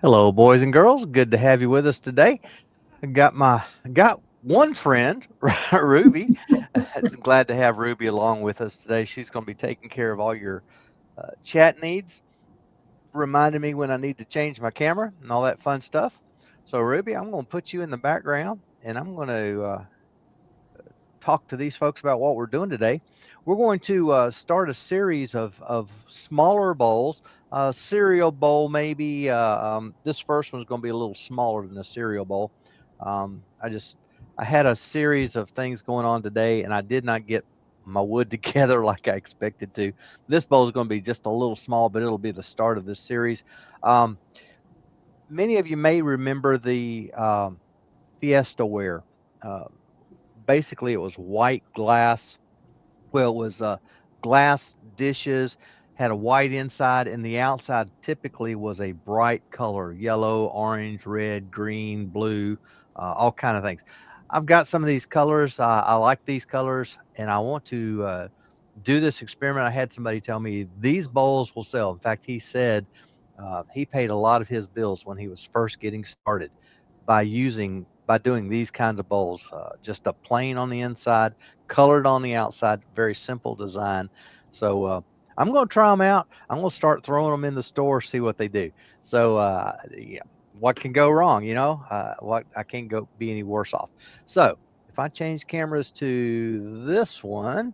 Hello, boys and girls. Good to have you with us today. I got one friend, Ruby. Glad to have Ruby along with us today. She's going to be taking care of all your chat needs, reminding me when I need to change my camera and all that fun stuff. So, Ruby, I'm going to put you in the background, and I'm going to talk to these folks about what we're doing today. We're going to start a series of smaller bowls, cereal bowl maybe. This first one's going to be a little smaller than a cereal bowl. Um, I just I had a series of things going on today, and I did not get my wood together like I expected to. This bowl is going to be just a little small, but it'll be the start of this series. Um, Many of you may remember the Fiesta ware. Uh, Basically, it was white glass. Well, it was glass dishes, had a white inside, and the outside typically was a bright color, yellow, orange, red, green, blue, all kind of things. I've got some of these colors. I like these colors, and I want to do this experiment. I had somebody tell me these bowls will sell. In fact, he said he paid a lot of his bills when he was first getting started by doing these kinds of bowls. Just a plain on the inside, colored on the outside. Very simple design. So I'm going to try them out. I'm going to start throwing them in the store, see what they do. So yeah, what can go wrong? What I can't go be any worse off. So if I change cameras to this one,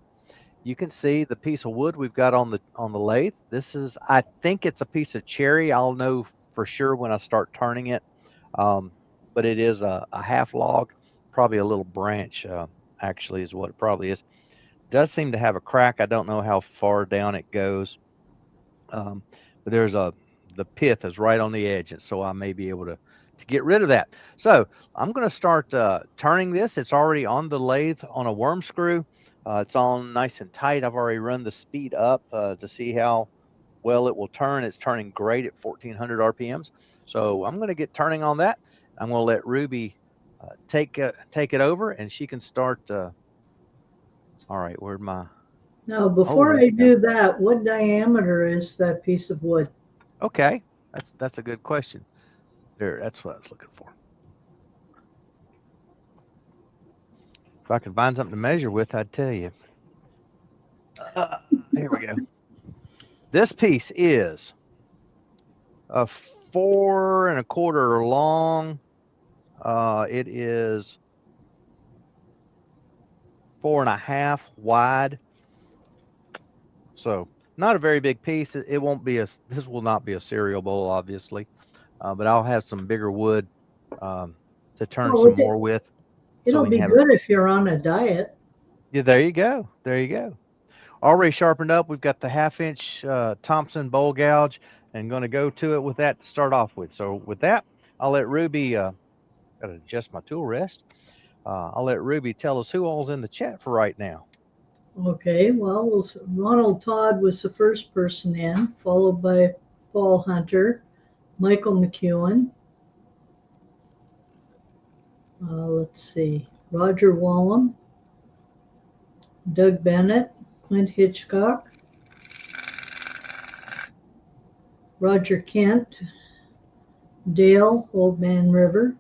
you can see the piece of wood we've got on the lathe. This is, I think it's a piece of cherry. I'll know for sure when I start turning it. Um, but it is a half log, probably a little branch. Actually, is what it probably is. Does seem to have a crack. I don't know how far down it goes, um, but there's a the pith is right on the edge, and so I may be able to get rid of that. So I'm going to start turning this. It's already on the lathe on a worm screw. It's on nice and tight. I've already run the speed up to see how well it will turn. It's turning great at 1400 RPMs. So I'm going to get turning on that. I'm going to let Ruby take it over, and she can start. All right, where'd my? Now, Oh, before there I we go. do that, what diameter is that piece of wood? Okay, that's a good question. There, that's what I was looking for. If I could find something to measure with, I'd tell you. Uh, Here we go. This piece is a 4 1/4 long. It is 4 1/2 wide. So not a very big piece. It won't be a. This will not be a cereal bowl, obviously, but I'll have some bigger wood um, to turn Well, some more with, so it'll we can be have it. good if you're on a diet. Yeah, there you go. There you go. Already sharpened up. We've got the 1/2 inch Thompson bowl gouge and going to go to it with that to start off with. So with that, I'll let Ruby, got to adjust my tool rest. I'll let Ruby tell us who all's in the chat for right now. Okay, well, Ronald Todd was the first person in, followed by Paul Hunter, Michael McEwen, let's see, Roger Wallum, Doug Bennett, Clint Hitchcock, Roger Kent, Dale, Old Man River,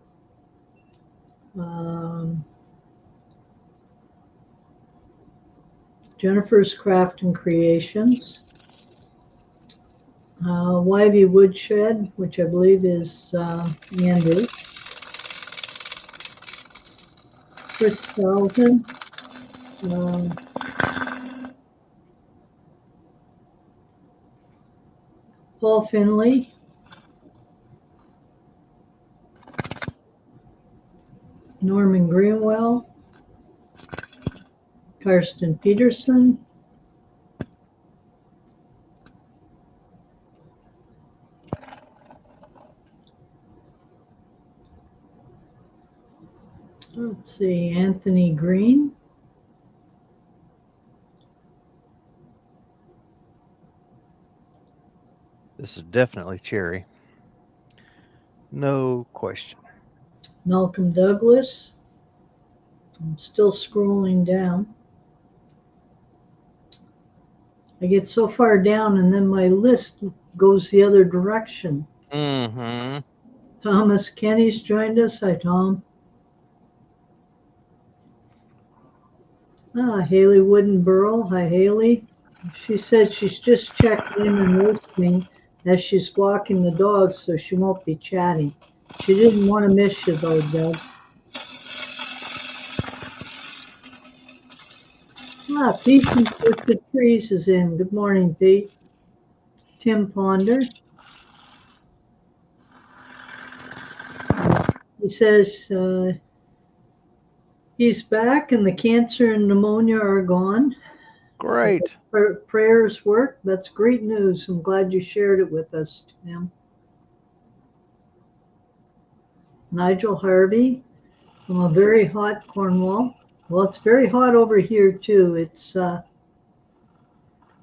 um, Jennifer's Craft and Creations, Wyvie Woodshed, which I believe is Andy, Chris Charlton, uh, Paul Finley, Norman Greenwell, Karsten Peterson, let's see, Anthony Green, This is definitely cherry, no question. Malcolm Douglas. I'm still scrolling down. I get so far down and then my list goes the other direction. Mm-hmm. Thomas Kenny's joined us. Hi, Tom. Haley Wooden-Burrell. Hi, Haley. She said she's just checking in and listening as she's walking the dogs, so she won't be chatting. She didn't want to miss you, though, Doug. Pete from Twisted Trees is in. Good morning, Pete. Tim Ponder. He says he's back and the cancer and pneumonia are gone. Great. So prayers work. That's great news. I'm glad you shared it with us, Tim. Nigel Harvey from a very hot Cornwall. Well, it's very hot over here too. It's in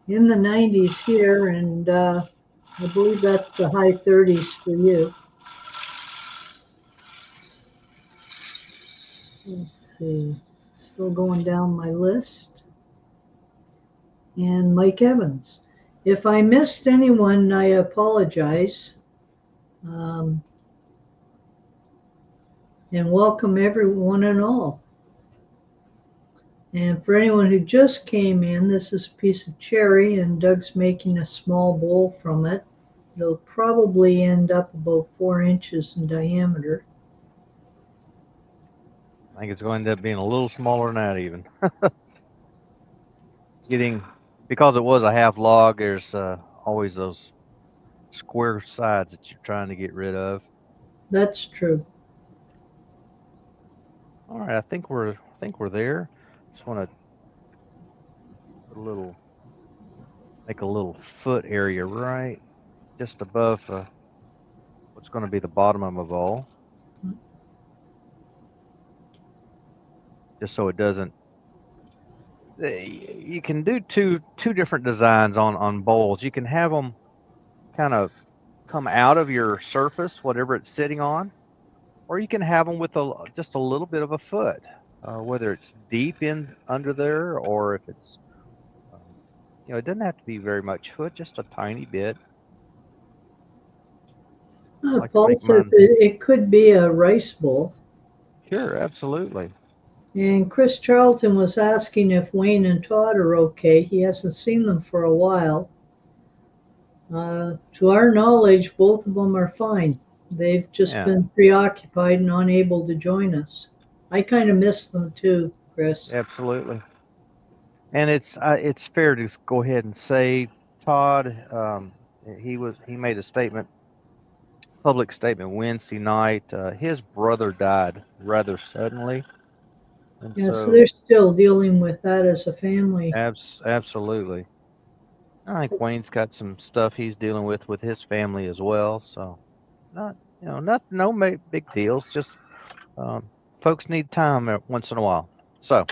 the 90s here, and I believe that's the high 30s for you. Let's see. Still going down my list. And Mike Evans. If I missed anyone, I apologize. And welcome everyone and all. And for anyone who just came in, this is a piece of cherry, and Doug's making a small bowl from it. It'll probably end up about 4 inches in diameter. I think it's going to end up being a little smaller than that even. Because it was a half log, there's always those square sides that you're trying to get rid of. That's true. All right, I think we're there. Just want to make a little foot area right just above what's going to be the bottom of my bowl, just so it doesn't. You can do two different designs on bowls. You can have them kind of come out of your surface, whatever it's sitting on, or you can have them with just a little bit of a foot, whether it's deep in under there or if it's, it doesn't have to be very much foot, just a tiny bit. Paul says it could be a rice bowl. Sure, absolutely. And Chris Charlton was asking if Wayne and Todd are okay. He hasn't seen them for a while. To our knowledge, both of them are fine. They've just been preoccupied and unable to join us. I kind of miss them too, Chris. Absolutely. And it's fair to go ahead and say, Todd, he made a public statement Wednesday night. His brother died rather suddenly. And so they're still dealing with that as a family. Absolutely. I think Wayne's got some stuff he's dealing with his family as well. So, no big deals. Just folks need time once in a while. So,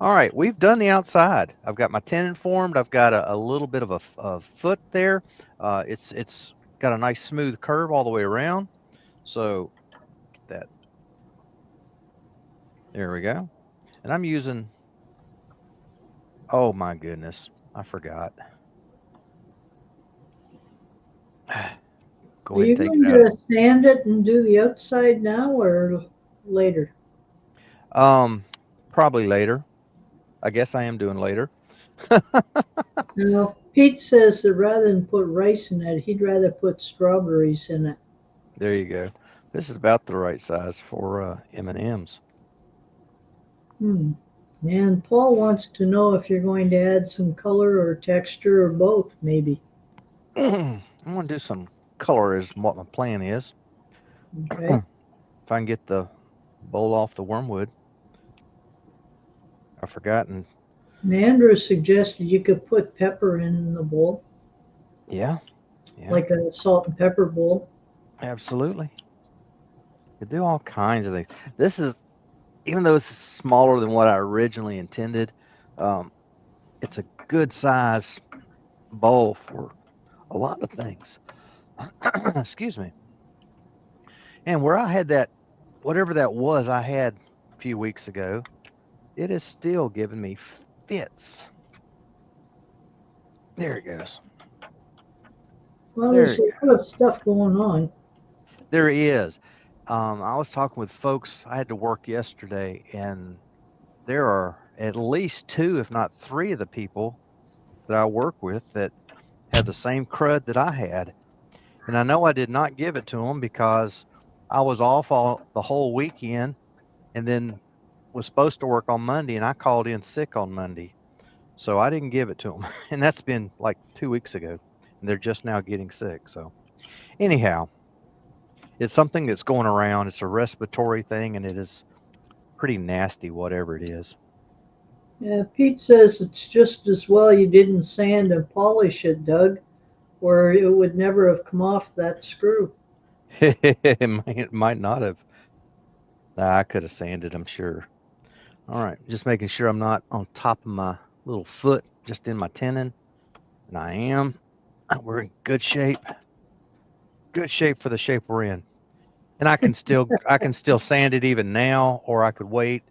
all right, we've done the outside. I've got my tenon formed. I've got a little bit of a foot there. It's got a nice smooth curve all the way around. So that, there we go. And I'm using, oh my goodness, I forgot. Are you going to sand it and do the outside now or later? Probably later. I guess I am doing later. Pete says that rather than put rice in it, he'd rather put strawberries in it. There you go. This is about the right size for M&Ms. And Paul wants to know if you're going to add some color or texture or both, maybe. I'm going to do some color is what my plan is. Okay. If I can get the bowl off the wormwood. I've forgotten. Andrew suggested you could put pepper in the bowl. Yeah. Like a salt and pepper bowl. Absolutely. You could do all kinds of things. This is, even though it's smaller than what I originally intended, it's a good size bowl for a lot of things. Excuse me. And where I had that, whatever that was I had a few weeks ago, it is still giving me fits. There it goes. Well, there's a lot of stuff going on. There is. I was talking with folks. I had to work yesterday, and there are at least two, if not three, of the people that I work with that have the same crud that I had. And I know I did not give it to them because I was off all the whole weekend, and then was supposed to work on Monday, and I called in sick on Monday. So I didn't give it to them. And that's been like 2 weeks ago. And they're just now getting sick. So, anyhow, it's something that's going around. It's a respiratory thing, and it is pretty nasty, whatever it is. Yeah, Pete says it's just as well you didn't sand and polish it, Doug, or it would never have come off that screw. It might not have. Nah, I could have sanded, I'm sure. All right, just making sure I'm not on top of my little foot, just in my tendon. And I am. We're in good shape. Good shape for the shape we're in. And I can still sand it even now, or I could wait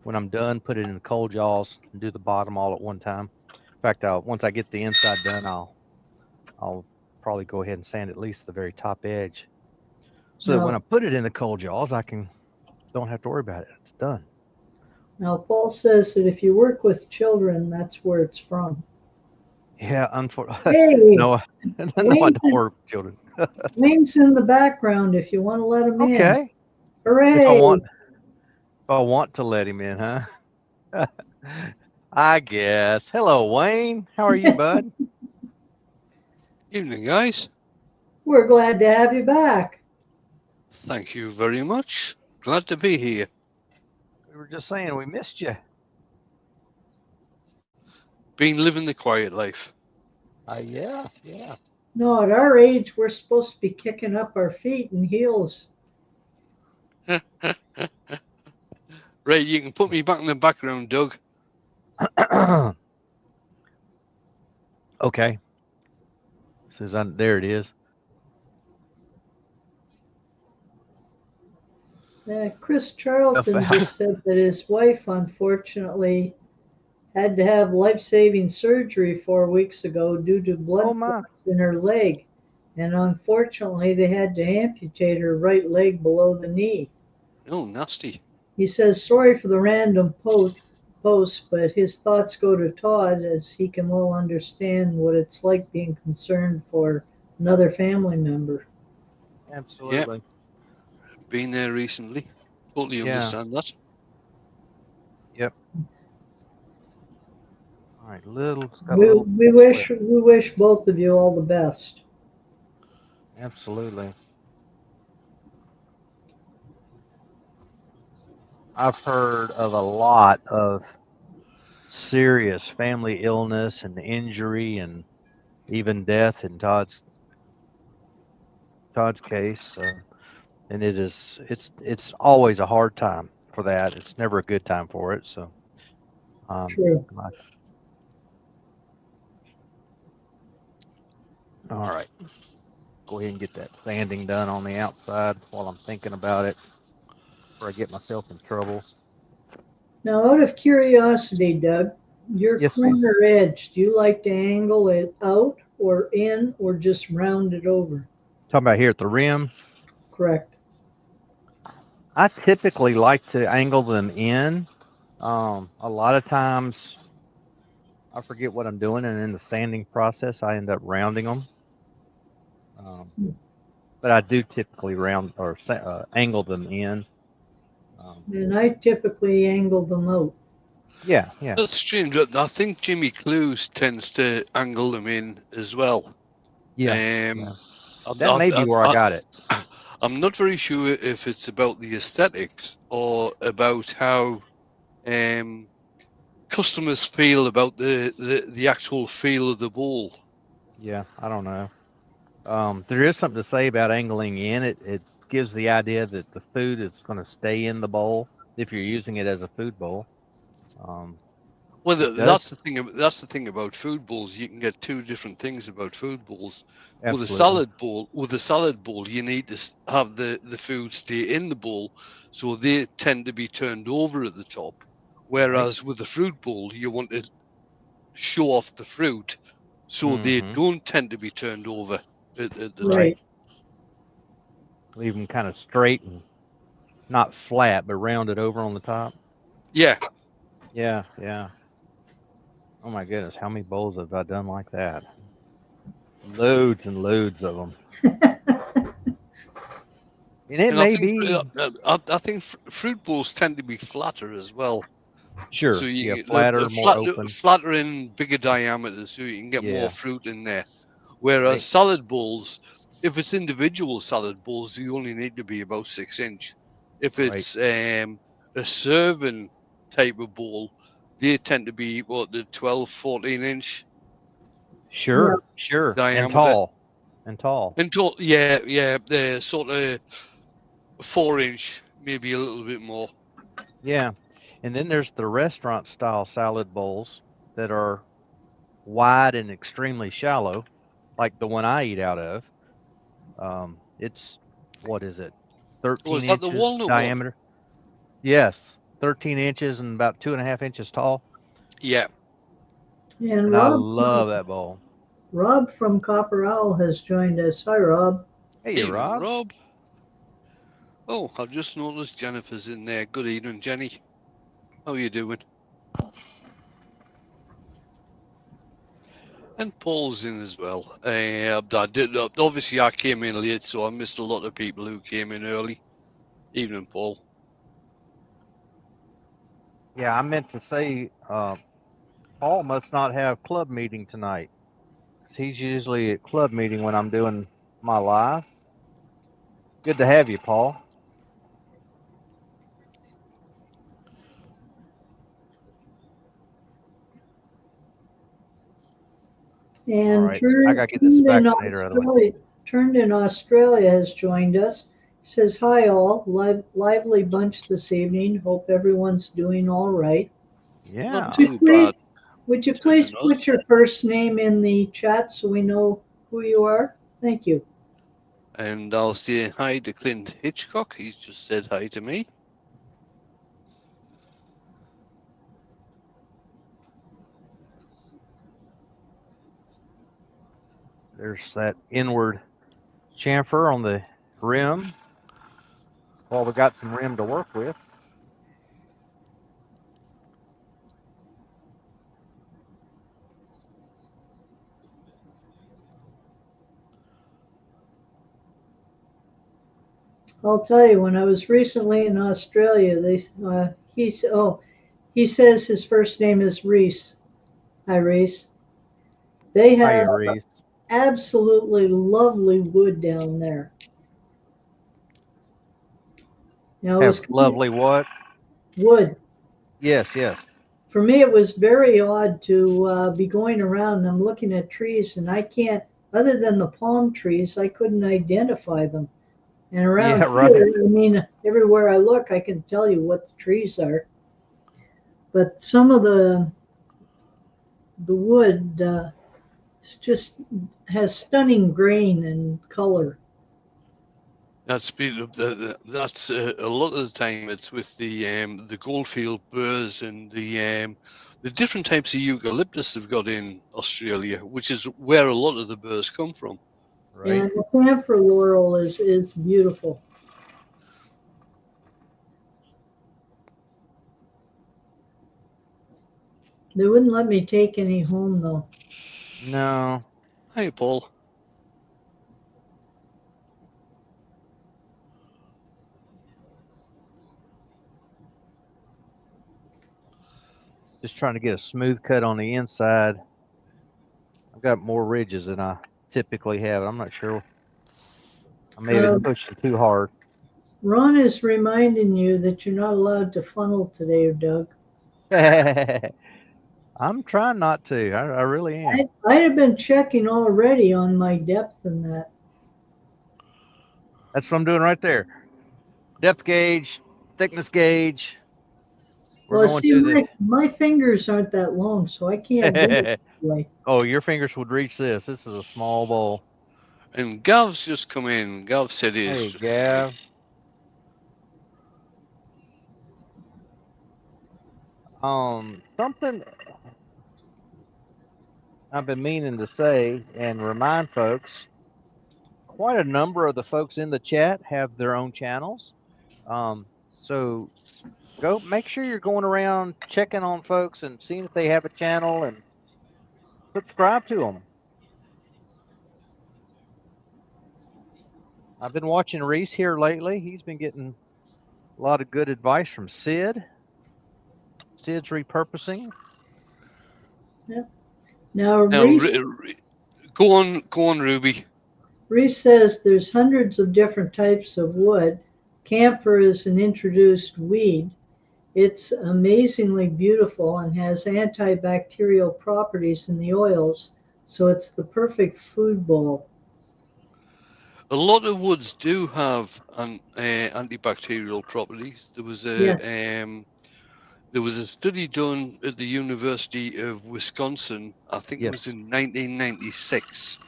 when I'm done, put it in the cold jaws, and do the bottom all at one time. In fact, once I get the inside done, I'll probably go ahead and sand at least the very top edge, so that when I Now, put it in the cold jaws, don't have to worry about it. It's done. now Paul says that if you work with children, that's where it's from. Yeah, Hey, no, no, I Wayne's don't work with children. Wayne's in the background if you want to let him in. Okay, if I Hooray! want, if I want to let him in, huh? I guess. Hello, Wayne. How are you, bud? Evening, guys. We're glad to have you back. Thank you very much. Glad to be here. We were just saying we missed you. Been living the quiet life. Yeah, yeah. No, at our age, we're supposed to be kicking up our feet and heels. Right, you can put me back in the background, Doug. Okay. There it is. Chris Charlton just said that his wife, unfortunately, had to have life-saving surgery 4 weeks ago due to blood clots in her leg. And unfortunately, they had to amputate her right leg below the knee. Oh, nasty. He says, sorry for the random post, but his thoughts go to Todd as he can well understand what it's like being concerned for another family member. Absolutely. Been there recently. Totally understand that. Yep. All right, We wish both of you all the best. Absolutely. I've heard of a lot of serious family illness and injury and even death in Todd's case, and it's always a hard time for that. It's never a good time for it. So, True. All right, go ahead and get that sanding done on the outside while I'm thinking about it before I get myself in trouble. Now, out of curiosity, Doug, your Yes, corner edge, do you like to angle it out or in or just round it over? Talking about here at the rim. Correct. I typically like to angle them in. A lot of times I forget what I'm doing, and in the sanding process, I end up rounding them. But I do typically round or angle them in. And I typically angle them out. Yeah. That's strange. I think Jimmy Clues tends to angle them in as well. Yeah. That may be where I got it. I'm not very sure if it's about the aesthetics or about how customers feel about the actual feel of the bowl. Yeah, I don't know. There is something to say about angling in. It gives the idea that the food is going to stay in the bowl if you're using it as a food bowl. Well, that's the thing. That's the thing about food bowls. You can get two different things about food bowls. Absolutely. With a salad bowl, you need to have the food stay in the bowl, so they tend to be turned over at the top. Whereas with the fruit bowl, you want to show off the fruit, so they don't tend to be turned over at the top. Leave them kind of straight and not flat, but rounded over on the top. Yeah. Yeah, yeah. Oh my goodness, how many bowls have I done like that? Loads and loads of them. And it And I may think be I think fruit bowls tend to be flatter as well. So sure, yeah, you flatter, more open. flatter in bigger diameter, so you can get more Yeah, fruit in there. Whereas right. salad bowls, if it's individual salad bowls, you only need to be about 6 inch. If Right. it's a serving type of bowl, they tend to be what the 12, 14 inch Yeah. Sure, sure. And diameter. tall. And tall. Until yeah, they're sort of 4 inch, maybe a little bit more. Yeah. And then there's the restaurant style salad bowls that are wide and extremely shallow, like the one I eat out of. It's what is it? Oh, 13 is that the inches walnut one? diameter. Yes, 13 inches and about 2.5 inches tall. Yeah. And And I love that bowl. Rob from Copper Owl has joined us. Hi, Rob. Hey, Evening, Rob. Rob. Oh, I've just noticed Jennifer's in there. Good evening, Jenny. How are you doing? And Paul's in as well. Obviously, I came in late, so I missed a lot of people who came in early. Evening, Paul. Yeah, I meant to say, Paul must not have club meeting tonight. 'Cause he's usually at club meeting when I'm doing my live. Good to have you, Paul. All And right, I gotta get this vaccinator out of the way. Turned in Australia has joined us. Says hi all, lively bunch this evening. Hope everyone's doing all right. Not Yeah, too bad. Would you Sending please put us. your first name in the chat so we know who you are? Thank you. And I'll say hi to Clint Hitchcock. He's just said hi to me. there's that inward chamfer on the rim. Well, we got some rim to work with. I'll tell you, when I was recently in Australia, he says his first name is Reese. Hi, Reese. They Hi, have Reese. absolutely lovely wood down there. Now it was Have kind of lovely what? wood. Yes, yes. For me, it was very odd to be going around and I'm looking at trees and I can't, other than the palm trees, I couldn't identify them. And Yeah, around right. here, I mean, everywhere I look, I can tell you what the trees are. But some of the wood just has stunning grain and color. That's that's a lot of the time it's with the Goldfield burrs and the different types of eucalyptus they've got in Australia, which is where a lot of the burrs come from. Right. And the camphor laurel is beautiful. They wouldn't let me take any home though. No, Hi, Paul. just trying to get a smooth cut on the inside. I've got more ridges than I typically have. I'm not sure. I may have been Uh, pushing too hard. Ron is reminding you that you're not allowed to funnel today, Doug. I'm trying not to. I really am. I have been checking already on my depth and that. That's what I'm doing right there. Depth gauge, thickness gauge. We're Well, going see, to the. my fingers aren't that long, so I can't do it that way. Oh, your fingers would reach this. This is a small bowl. And Gav's just come in. Gav said he's Hey, just come in. Gav. Something I've been meaning to say and remind folks quite a number of the folks in the chat have their own channels. So go make sure you're going around checking on folks and seeing if they have a channel and subscribe to them. I've been watching Reese here lately. He's been getting a lot of good advice from Sid. Sid's repurposing. Yep. Now, Now, go on, Ruby. Reese says there's hundreds of different types of wood. Camphor is an introduced weed. It's amazingly beautiful and has antibacterial properties in the oils, so it's the perfect food bowl. A lot of woods do have antibacterial properties. There was a study done at the University of Wisconsin. I think it was in 1996.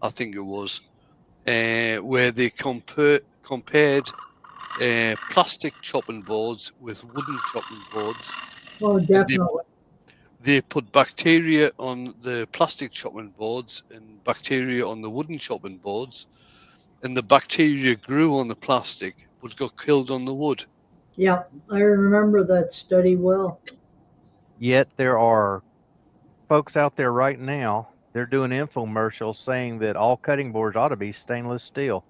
I think it was where they compared plastic chopping boards with wooden chopping boards. Oh, definitely. They put bacteria on the plastic chopping boards and bacteria on the wooden chopping boards, and the bacteria grew on the plastic but got killed on the wood. Yeah, I remember that study well. Yet there are folks out there right now, they're doing infomercials saying that all cutting boards ought to be stainless steel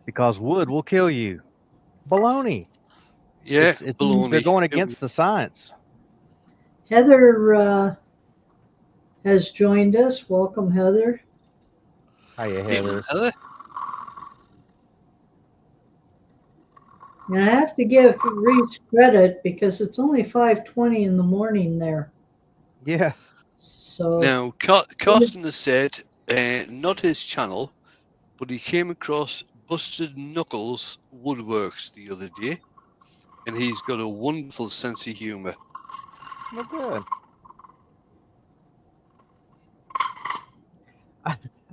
because wood will kill you. Baloney. Yeah, baloney. They're going against the science. Heather has joined us. Welcome, Heather. Hiya, Heather. And I have to give Reese credit because it's only 5:20 in the morning there. Yeah. So now, Carson has said not his channel, but he came across Busted Knuckles Woodworks the other day, and he's got a wonderful sense of humor. Well, good.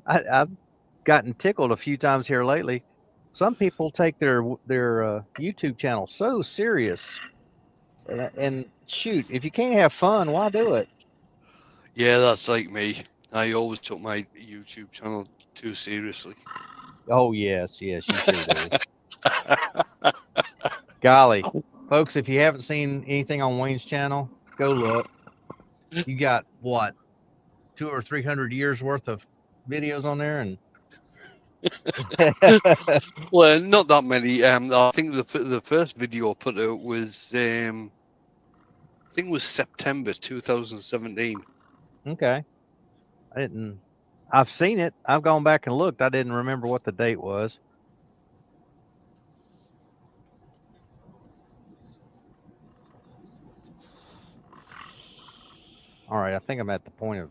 I've gotten tickled a few times here lately. Some people take their YouTube channel so serious, and shoot, if you can't have fun, why do it? Yeah, that's like me. I always took my YouTube channel too seriously. Oh yes, you sure do. Golly, folks, if you haven't seen anything on Wayne's channel, go look. You got what, 200 or 300 years worth of videos on there, and well, not that many. I think the first video I put out was I think it was September 2017. Okay. I've seen it. I've gone back and looked. I didn't remember what the date was. All right, I think I'm at the point of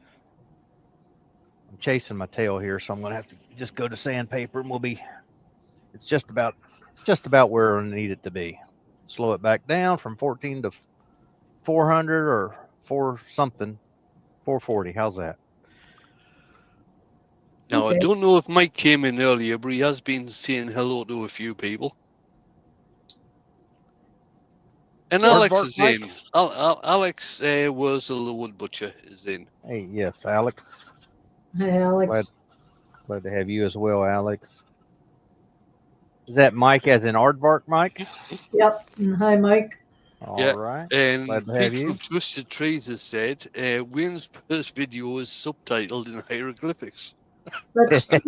I'm chasing my tail here, so I'm going to have to just go to sandpaper, and it's just about where I need it to be. Slow it back down from 14 to 400 or 440. How's that? Now, I don't know if Mike came in earlier, but he has been saying hello to a few people. And Alex is in. Alex Wurzel, the wood butcher, is in. Hey, yes, Alex. Hi, Alex. Glad to have you as well, Alex. Is that Mike as in Aardvark Mike? Yep. Hi, Mike. All right. And glad to have Pete you. from Twisted Trees has said, Wayne's first video is subtitled in hieroglyphics. That's true.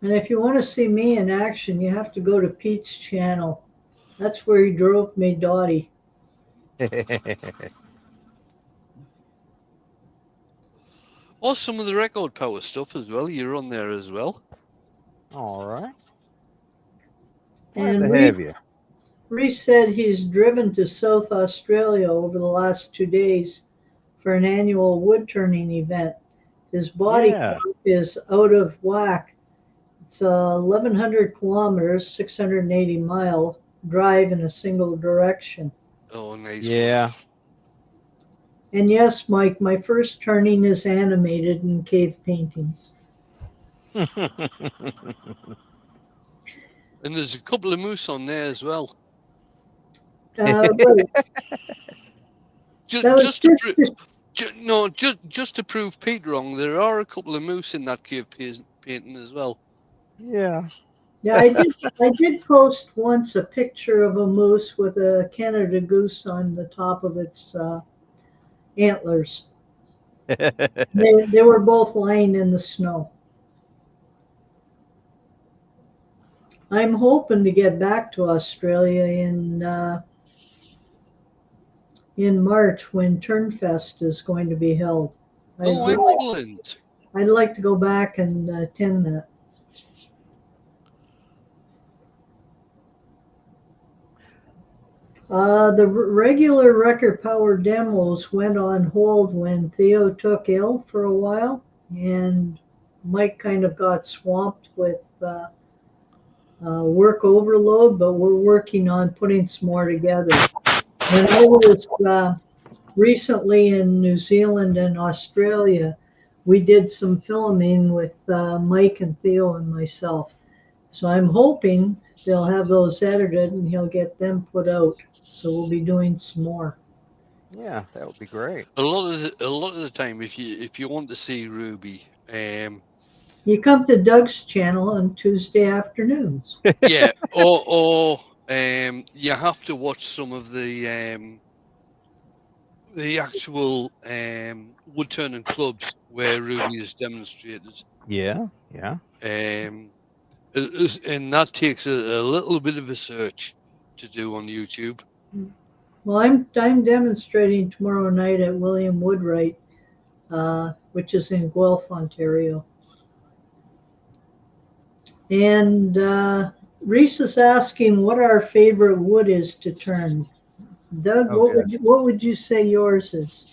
And if you want to see me in action, you have to go to Pete's channel. That's where he drove me Dottie. Or some of the record power stuff as well. You're on there as well. All right. And Glad to have you. Reese said he's driven to South Australia over the last 2 days for an annual wood turning event. His body clock is out of whack. It's 1,100 kilometers, 680-mile drive in a single direction. Oh, nice. Yeah. And yes, Mike, my first turning is animated in cave paintings. And there's a couple of moose on there as well. Right. That was Just to just, prove, no, just to prove Pete wrong, there are a couple of moose in that cave painting as well. Yeah. yeah, I did post once a picture of a moose with a Canada goose on the top of its antlers. They were both lying in the snow. I'm hoping to get back to Australia in March when Turnfest is going to be held. Oh, excellent. I'd like to go back and attend that. The regular Wrecker Power demos went on hold when Theo took ill for a while, and Mike kind of got swamped with work overload, but we're working on putting some more together. When I was recently in New Zealand and Australia, we did some filming with Mike and Theo and myself. So I'm hoping they'll have those edited and he'll get them put out. So we'll be doing some more. Yeah, that would be great. A lot of the time, if you want to see Ruby, You come to Doug's channel on Tuesday afternoons. yeah, or you have to watch some of the actual wood turning clubs where Ruby is demonstrated. Yeah, yeah. And that takes a little bit of a search to do on YouTube. Well, I'm demonstrating tomorrow night at William Woodwright, which is in Guelph, Ontario. And Reese is asking what our favorite wood is to turn. Doug, Oh, what would you say yours is?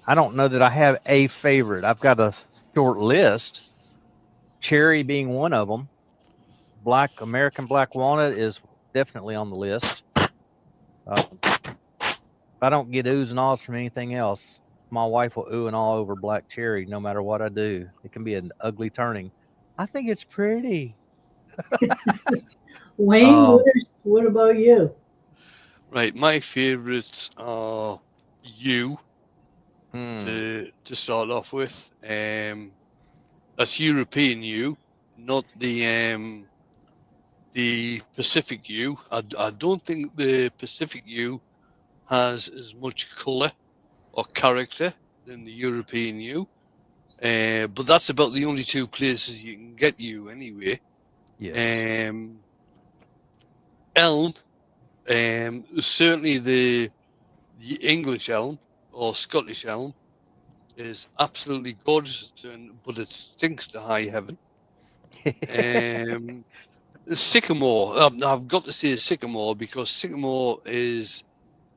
I don't know that I have a favorite. I've got a short list. Cherry being one of them. American black walnut is definitely on the list. If I don't get oohs and ahs from anything else, my wife will ooh and ah over black cherry no matter what I do. It can be an ugly turning. I think it's pretty. Wayne, what about you? Right, my favorites are yew Hmm. to start off with. That's European yew, not the Pacific yew. I don't think the Pacific yew has as much colour or character than the European yew. But that's about the only two places you can get yew anyway. Yes. Elm, certainly the English elm or Scottish elm is absolutely gorgeous, but it stinks to high heaven. Sycamore, I've got to say sycamore because sycamore is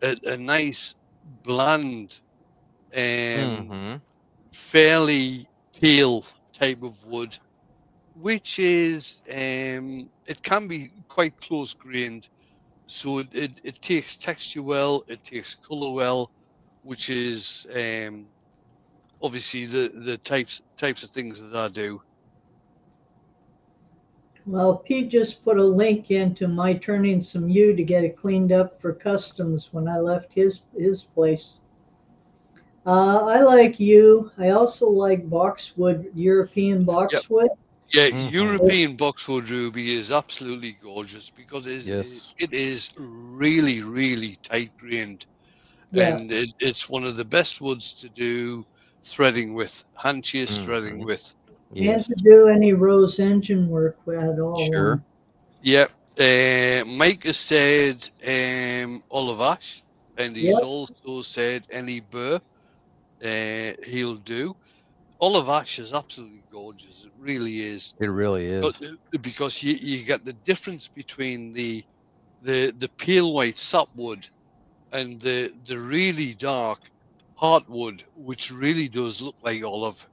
a nice, bland, Mm-hmm. fairly pale type of wood, which is it can be quite close grained, so it takes texture well, it takes color well, which is obviously the types of things that I do. Well, Pete just put a link into my turning some yew to get it cleaned up for customs when I left his place. I like yew. I also like boxwood, European Yep. boxwood. Yeah, Mm-hmm. European boxwood ruby is absolutely gorgeous because Yes. it is really, really tight grained, Yeah, and it's one of the best woods to do threading with, hand chase threading Mm-hmm. with. and Yes. to do any rose engine work at all. Sure. Yep. Mike has said olive ash, and he's Yep. also said any burr he'll do. Olive ash is absolutely gorgeous. It really is. It really is. Because you get the difference between the pale white sapwood and the really dark heartwood, which really does look like olive.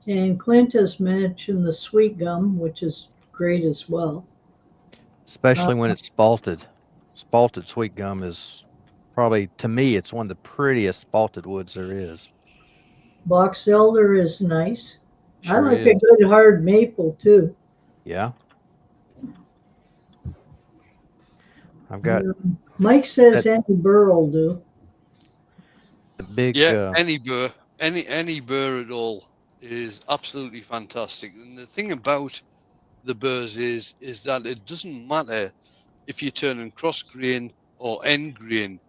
And Clint has mentioned the sweet gum, which is great as well. Uh, Especially when it's spalted. Spalted sweet gum is probably, to me, it's one of the prettiest spalted woods there is. Box elder is nice. I Sure like a is. good hard maple too. Yeah. I've got Mike says that. any burr will do. Big. Yeah, any burr, any burr at all is absolutely fantastic. And the thing about the burrs is that it doesn't matter if you're turning cross grain or end grain,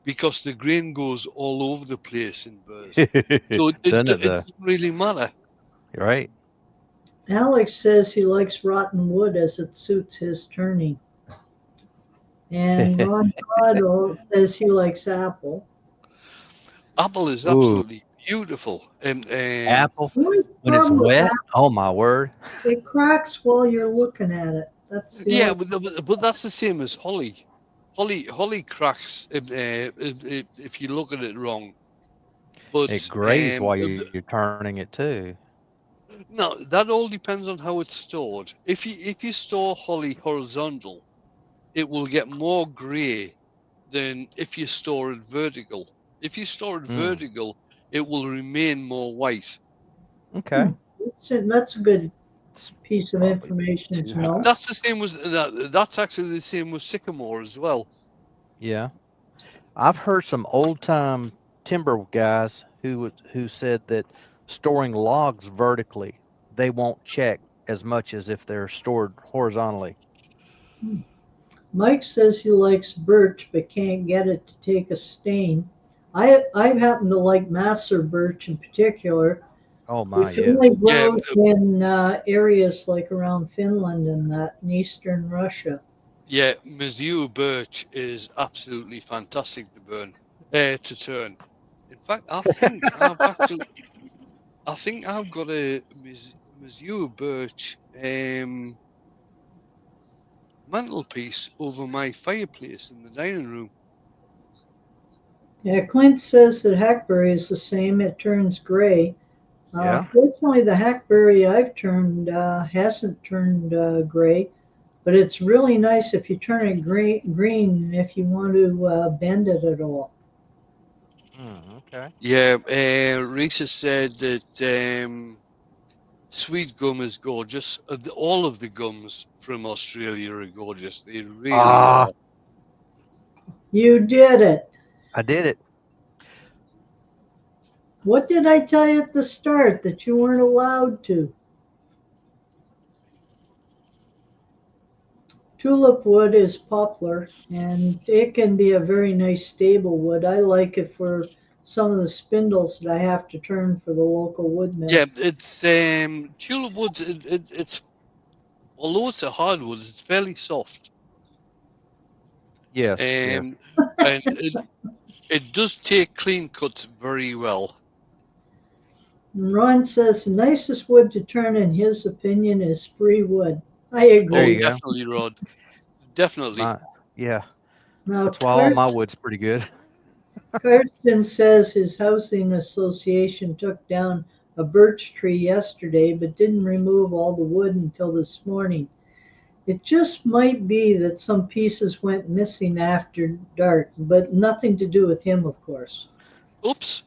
because the grain goes all over the place in burrs. So Doesn't it it though? doesn't really matter. Right. Alex says he likes rotten wood as it suits his turning. And Ron Todd says he likes apple. Apple is Ooh, absolutely beautiful. apple The only when it's problem with wet. apple, Oh my word. it cracks while you're looking at it. That's the Yeah, only. but that's the same as holly. Holly cracks if you look at it wrong. It But grays while you're turning it too. no, that all depends on how it's stored. If you store holly horizontal, it will get more grey than if you store it vertical. If you store it Mm. vertical, it will remain more white. Okay. That's a good It's piece of probably information too to know. high. That's the same with that. That's actually the same with sycamore as well. Yeah. I've heard some old time timber guys who said that storing logs vertically, they won't check as much as if they're stored horizontally. Mike says he likes birch but can't get it to take a stain. I happen to like Master birch in particular, Oh my, which yeah. only Yeah, grows in areas like around Finland and that in eastern Russia. yeah. Mizzou birch is absolutely fantastic to to turn. In fact, I think I've got a Mizzou birch mantelpiece over my fireplace in the dining room. Yeah, Clint says that hackberry is the same. It turns gray. Yeah. Fortunately, the hackberry I've turned hasn't turned gray, but it's really nice if you turn it green if you want to bend it at all. Okay. Yeah, Risa said that sweet gum is gorgeous. All of the gums from Australia are gorgeous. They really Ah, are. You did it. I did it. What did I tell you at the start that you weren't allowed to? Tulip wood is poplar and it can be a very nice stable wood. I like it for some of the spindles that I have to turn for the local wood mill. Yeah, it's tulip woods. It's although it's a hardwood, it's fairly soft. Yes. Yes. And it does take clean cuts very well. And Ron says the nicest wood to turn, in his opinion, is spruce wood. I There Oh, you agree. go. definitely, Rod. Definitely. My, yeah. Now, That's why all my wood's pretty good. Karsten says his housing association took down a birch tree yesterday but didn't remove all the wood until this morning. It just might be that some pieces went missing after dark, but nothing to do with him, of course. Oops.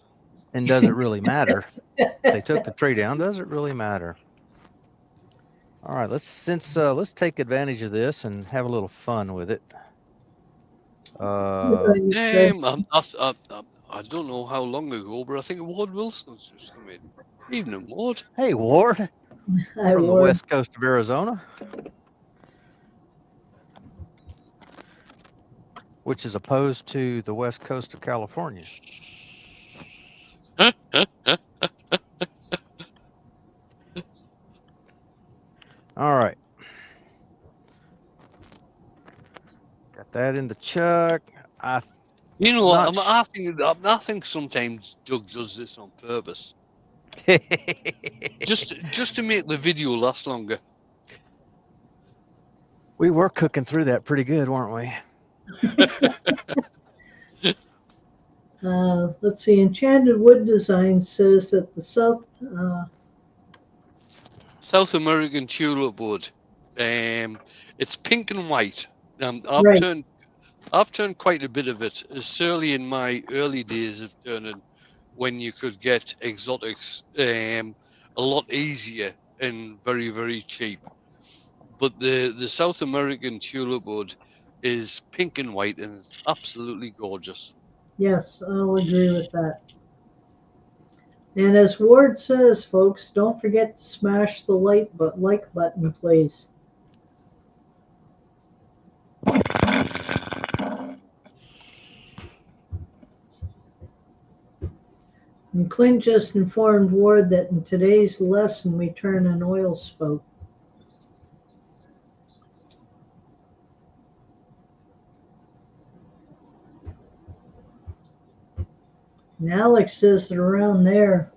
And does it really matter? They took the tree down. Does it really matter? All right. Let's take advantage of this and have a little fun with it. I don't know how long ago, but I think Ward Wilson's just come in. Evening, Ward. Hey, Ward, Hi, from the Ward. west coast of Arizona, which is opposed to the west coast of California. All right. Got that in the chuck. You know, Not I think sometimes Doug does this on purpose, just to make the video last longer. We were cooking through that pretty good, weren't we? Let's see. Enchanted Wood Design says that the South American tulip wood. It's pink and white. right. I've turned quite a bit of it, certainly in my early days of turning, when you could get exotics a lot easier and very, very cheap. But the South American tulip wood is pink and white, and it's absolutely gorgeous. Yes, I'll agree with that. And as Ward says, folks, don't forget to smash the like button, please. And Clint just informed Ward that in today's lesson we turn an oil spout. And Alex says that around there,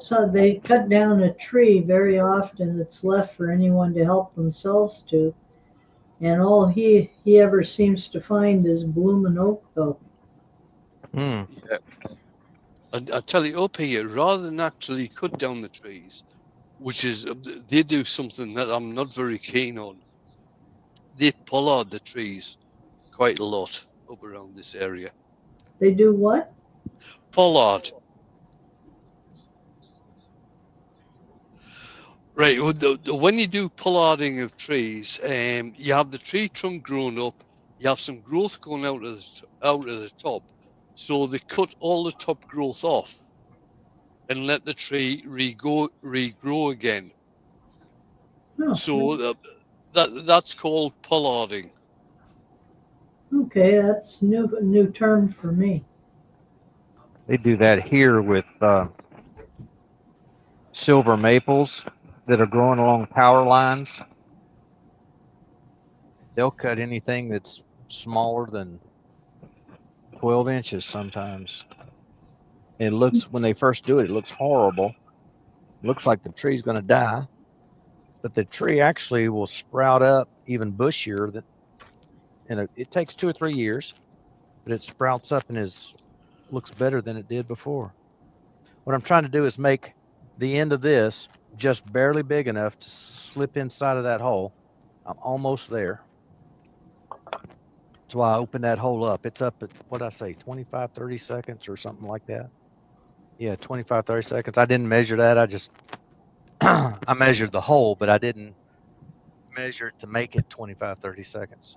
so they cut down a tree very often that's left for anyone to help themselves to. And all he ever seems to find is blooming oak, though. Mm. Yeah. And I tell you, up here, rather than actually cut down the trees, which is they do something that I'm not very keen on. They pollard the trees quite a lot up around this area. They do what? Pollard. Right. When you do pollarding of trees, you have the tree trunk grown up. You have some growth going out of the top, so they cut all the top growth off and let the tree regrow again. Oh, So that's called pollarding. okay, that's a new term for me. They do that here with silver maples that are growing along power lines. They'll cut anything that's smaller than 12 inches sometimes. It looks, when they first do it, it looks horrible. It looks like the tree's going to die, but the tree actually will sprout up even bushier. And it takes 2 or 3 years, but it sprouts up and looks better than it did before. What I'm trying to do is make the end of this just barely big enough to slip inside of that hole. I'm almost there. That's why I opened that hole up. It's up at, what I say, 25, 30 seconds or something like that. Yeah, 25, 30 seconds. I didn't measure that. I just, I measured the hole, but I didn't measure it to make it 25, 30 seconds.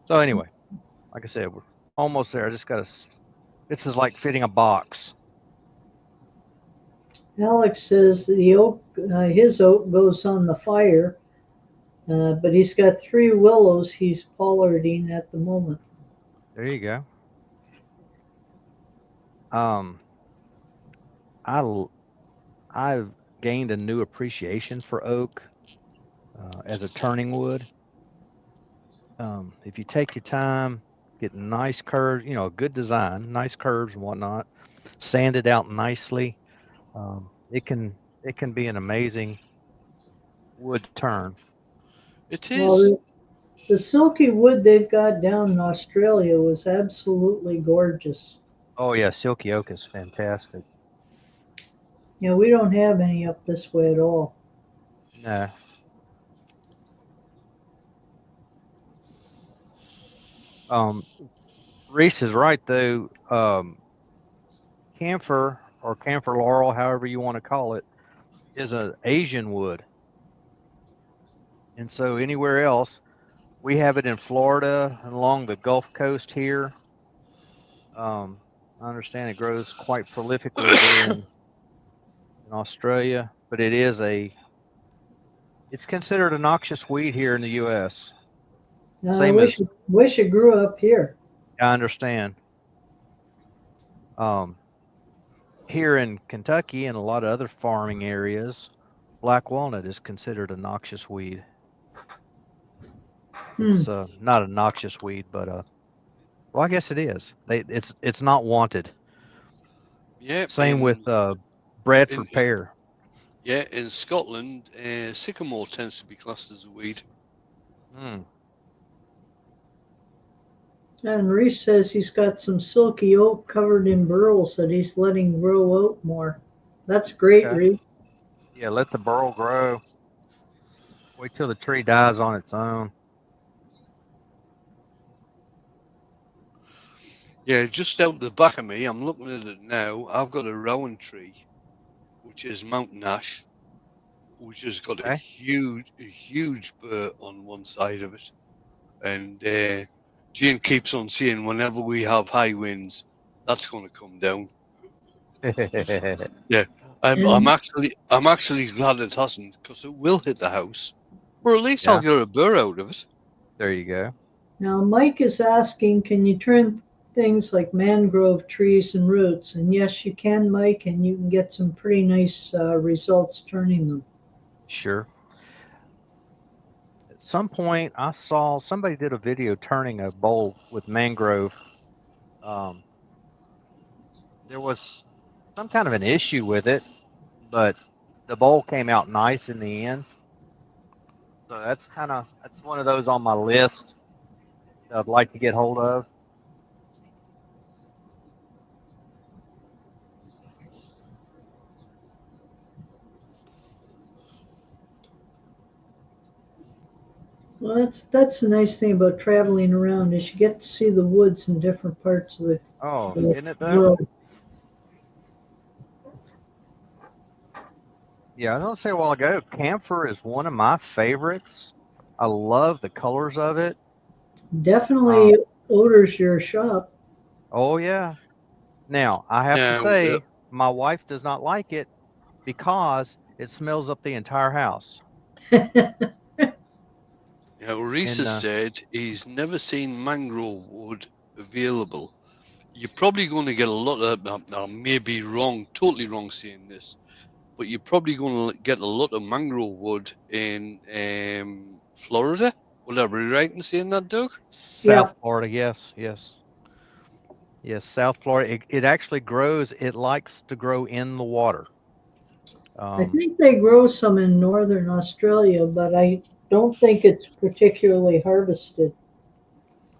So anyway, like I said, we're almost there. I just got to, this is like fitting a box. Alex says the oak, his oak goes on the fire, but he's got 3 willows he's pollarding at the moment. There you go. I've gained a new appreciation for oak as a turning wood. If you take your time, get nice curves, a good design, nice curves and whatnot, sand it out nicely. It can be an amazing wood turn. It is. Well, the silky wood they've got down in Australia was absolutely gorgeous. Oh yeah, silky oak is fantastic. You know, we don't have any up this way at all. No. Reese is right though. Camphor or camphor laurel, however you want to call it, is an Asian wood. And so anywhere else, we have it in Florida and along the Gulf Coast here. I understand it grows quite prolifically there in Australia, but it's considered a noxious weed here in the U.S. I wish it grew up here. I understand. Here in Kentucky and a lot of other farming areas, black walnut is considered a noxious weed. It's not a noxious weed, but well, I guess it is. It's not wanted. Yeah. Same with Bradford pear. Yeah, in Scotland, sycamore tends to be classed as a weed. And Reese says he's got some silky oak covered in burls that he's letting grow out more. That's great, okay. Reese. Yeah, let the burl grow. Wait till the tree dies on its own. Yeah, just out the back of me, I'm looking at it now. I've got a rowan tree, which is mountain ash, which has got a huge burr on one side of it. And Jean keeps on saying whenever we have high winds, that's going to come down. Yeah, I'm And actually glad it hasn't, because it will hit the house, or at least I'll Yeah, get a burr out of it. there you go. now Mike is asking, can you turn things like mangrove trees and roots? And yes, you can, Mike, and you can get some pretty nice results turning them. Sure. At some point, I saw somebody did a video turning a bowl with mangrove. Um, there was some kind of an issue with it, but the bowl came out nice in the end. So that's one of those on my list that I'd like to get hold of. Well, that's the nice thing about traveling around is you get to see the woods in different parts of Oh, the isn't it though? world. Yeah, I was gonna say a while ago, camphor is one of my favorites. I love the colors of it. Definitely Um, odors your shop. oh yeah. Now I have to Now, say, my wife does not like it because it smells up the entire house. Reese And has said he's never seen mangrove wood available. You're probably going to get a lot of. I may be wrong, totally wrong saying this, but you're probably going to get a lot of mangrove wood in Florida. Would I be right in saying that, Doug? Yeah, South Florida, yes, yes, yes, South Florida. It actually grows. It likes to grow in the water. I Um, think they grow some in northern Australia, but I don't think it's particularly harvested.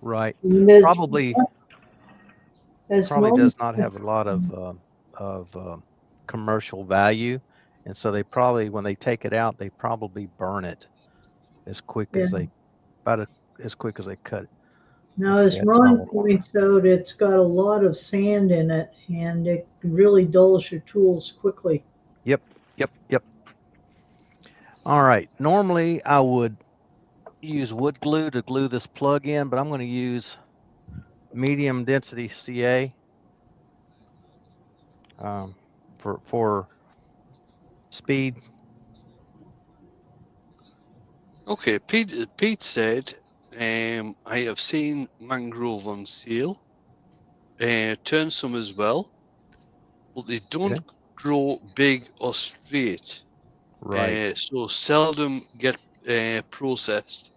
right. And as, Probably as probably Mom, does not have a lot of commercial value, and so they probably when they take it out, they probably burn it as quick yeah. as they about as quick as they cut it. Now, Let's see, as that's Ron all. points out, it's got a lot of sand in it, and it really dulls your tools quickly. Yep, yep, yep. All right. Normally, I would use wood glue to glue this plug in, but I'm going to use medium density CA um, for speed. Okay, Pete said, I have seen mangrove on sale, turn some as well, but they don't Okay. grow big or straight, Right. so seldom get processed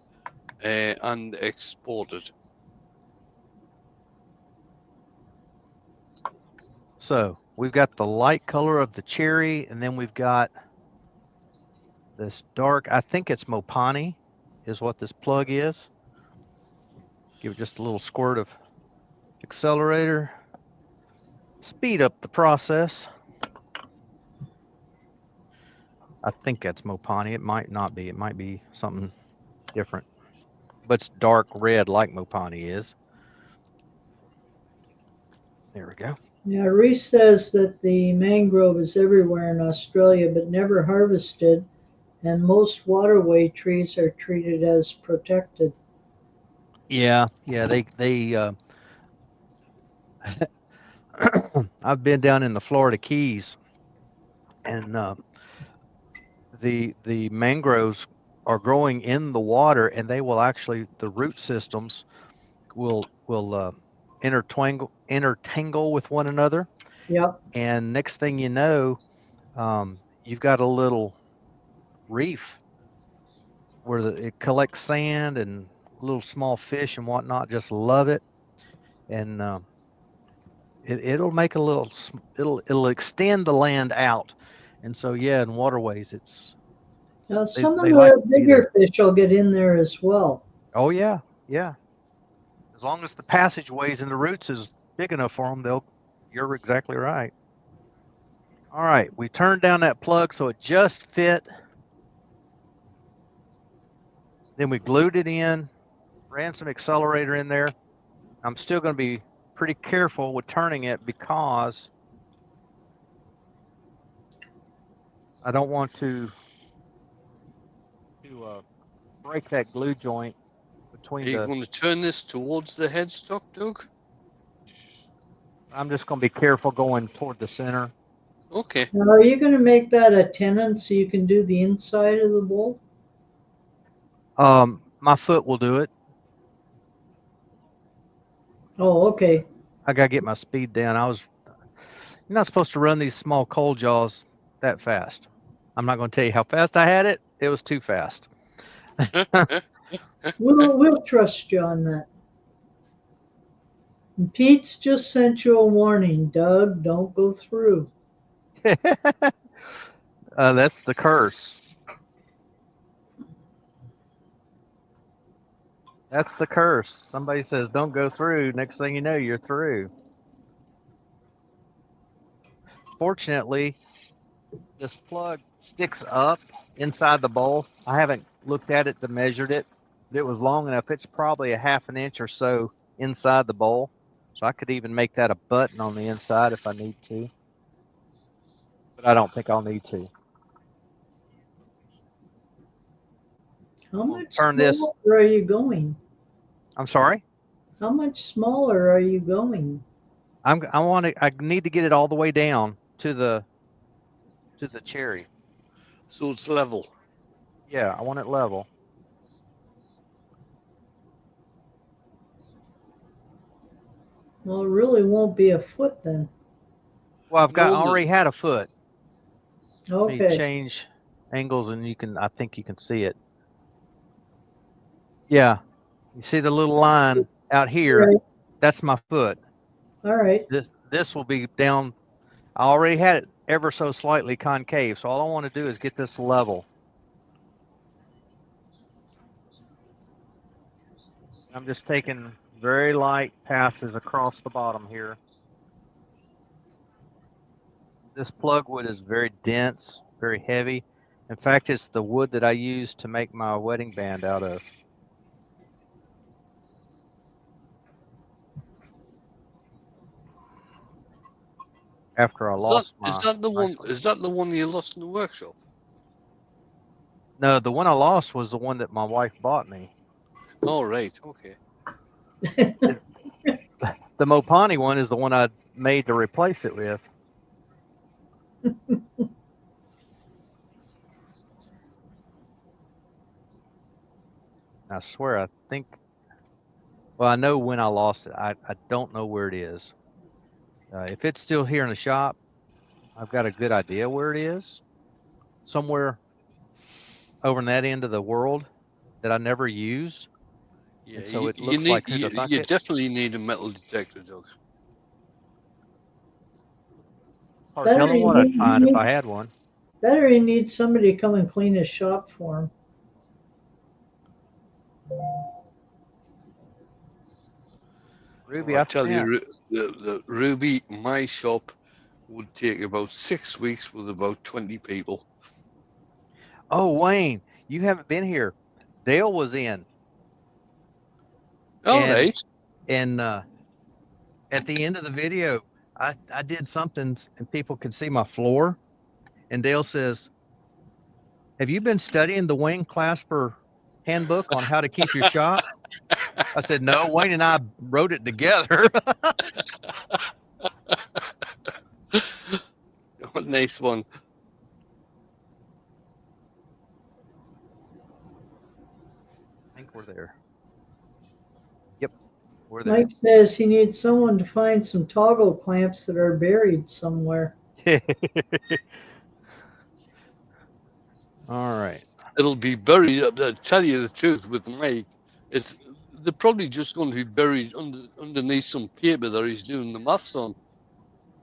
and exported. So we've got the light color of the cherry, and then we've got this dark. I think it's Mopani, is what this plug is. Give it just a little squirt of accelerator. Speed up the process. I think that's Mopani. It might not be. It might be something different, but it's dark red like Mopani is. There we go. Yeah, Reese says that the mangrove is everywhere in Australia, but never harvested, and most waterway trees are treated as protected. Yeah, yeah. I've been down in the Florida Keys, and the mangroves are growing in the water, and they will actually the root systems will intertangle with one another, Yep. and next thing you know, you've got a little reef where it collects sand and little small fish and whatnot. Just love it, and it'll make a little. It'll extend the land out, and so yeah, in waterways, Now, they some of they like the to be there. bigger fish will get in there as well. Oh yeah, yeah. As long as the passageways and the roots is big enough for them, they'll. You're exactly right. All right, we turned down that plug so it just fit. Then we glued it in, ran some accelerator in there. I'm still going to be pretty careful with turning it because I don't want to break that glue joint Are between you the. going to turn this towards the headstock, Doug? I'm just going to be careful going toward the center. Okay. Now, are you going to make that a tenon so you can do the inside of the bowl? My foot will do it. Oh, okay. I got to get my speed down. You're not supposed to run these small cold jaws that fast. I'm not going to tell you how fast I had it. It was too fast. We'll trust you on that. And Pete's just sent you a warning, Doug. Don't go through. That's the curse. That's the curse. Somebody says, don't go through. Next thing you know, you're through. Fortunately, this plug sticks up inside the bowl. I haven't looked at it to measure it. It was long enough. It's probably a half an inch or so inside the bowl. So I could even make that a button on the inside if I need to. But I don't think I'll need to. How much Turn this. smaller are you going? I'm sorry? How much smaller are you going? I need to get it all the way down to the cherry. So it's level. Yeah, I want it level. Well, it really won't be a foot then. Well, I No, already had a foot. Let me Okay. change angles and I think you can see it. Yeah. You see the little line out here? Right. That's my foot. All right. This will be down. I already had it ever so slightly concave, so all I want to do is get this level. I'm just taking very light passes across the bottom here. This plug wood is very dense, very heavy. In fact, it's the wood that I use to make my wedding band out of. After I lost my... Is that the one? Is that the one you lost in the workshop? No, the one I lost was the one that my wife bought me. Oh, right. Okay. The Mopani one is the one I made to replace it with. I swear, I think... Well, I know when I lost it. I don't know where it is. If it's still here in the shop, I've got a good idea where it is. Somewhere over in that end of the world that I never use. Yeah, and so it looks like you definitely need a metal detector, Doug. Or tell them what I'd find if I had one. Better he needs somebody to come and clean his shop for him. Ruby, I tell you, the Ruby, my shop would take about 6 weeks with about 20 people. Oh, Wayne, you haven't been here. Dale was in. All right. And at the end of the video, I did something and people could see my floor. And Dale says, have you been studying the Wayne Clasper handbook on how to keep your shop? I said, no, Wayne and I wrote it together. Nice one. I think we're there. Yep, we're there. Mike says he needs someone to find some toggle clamps that are buried somewhere. All right. It'll be buried. I'll tell you the truth with Mike. They're probably just going to be buried underneath some paper that he's doing the maths on.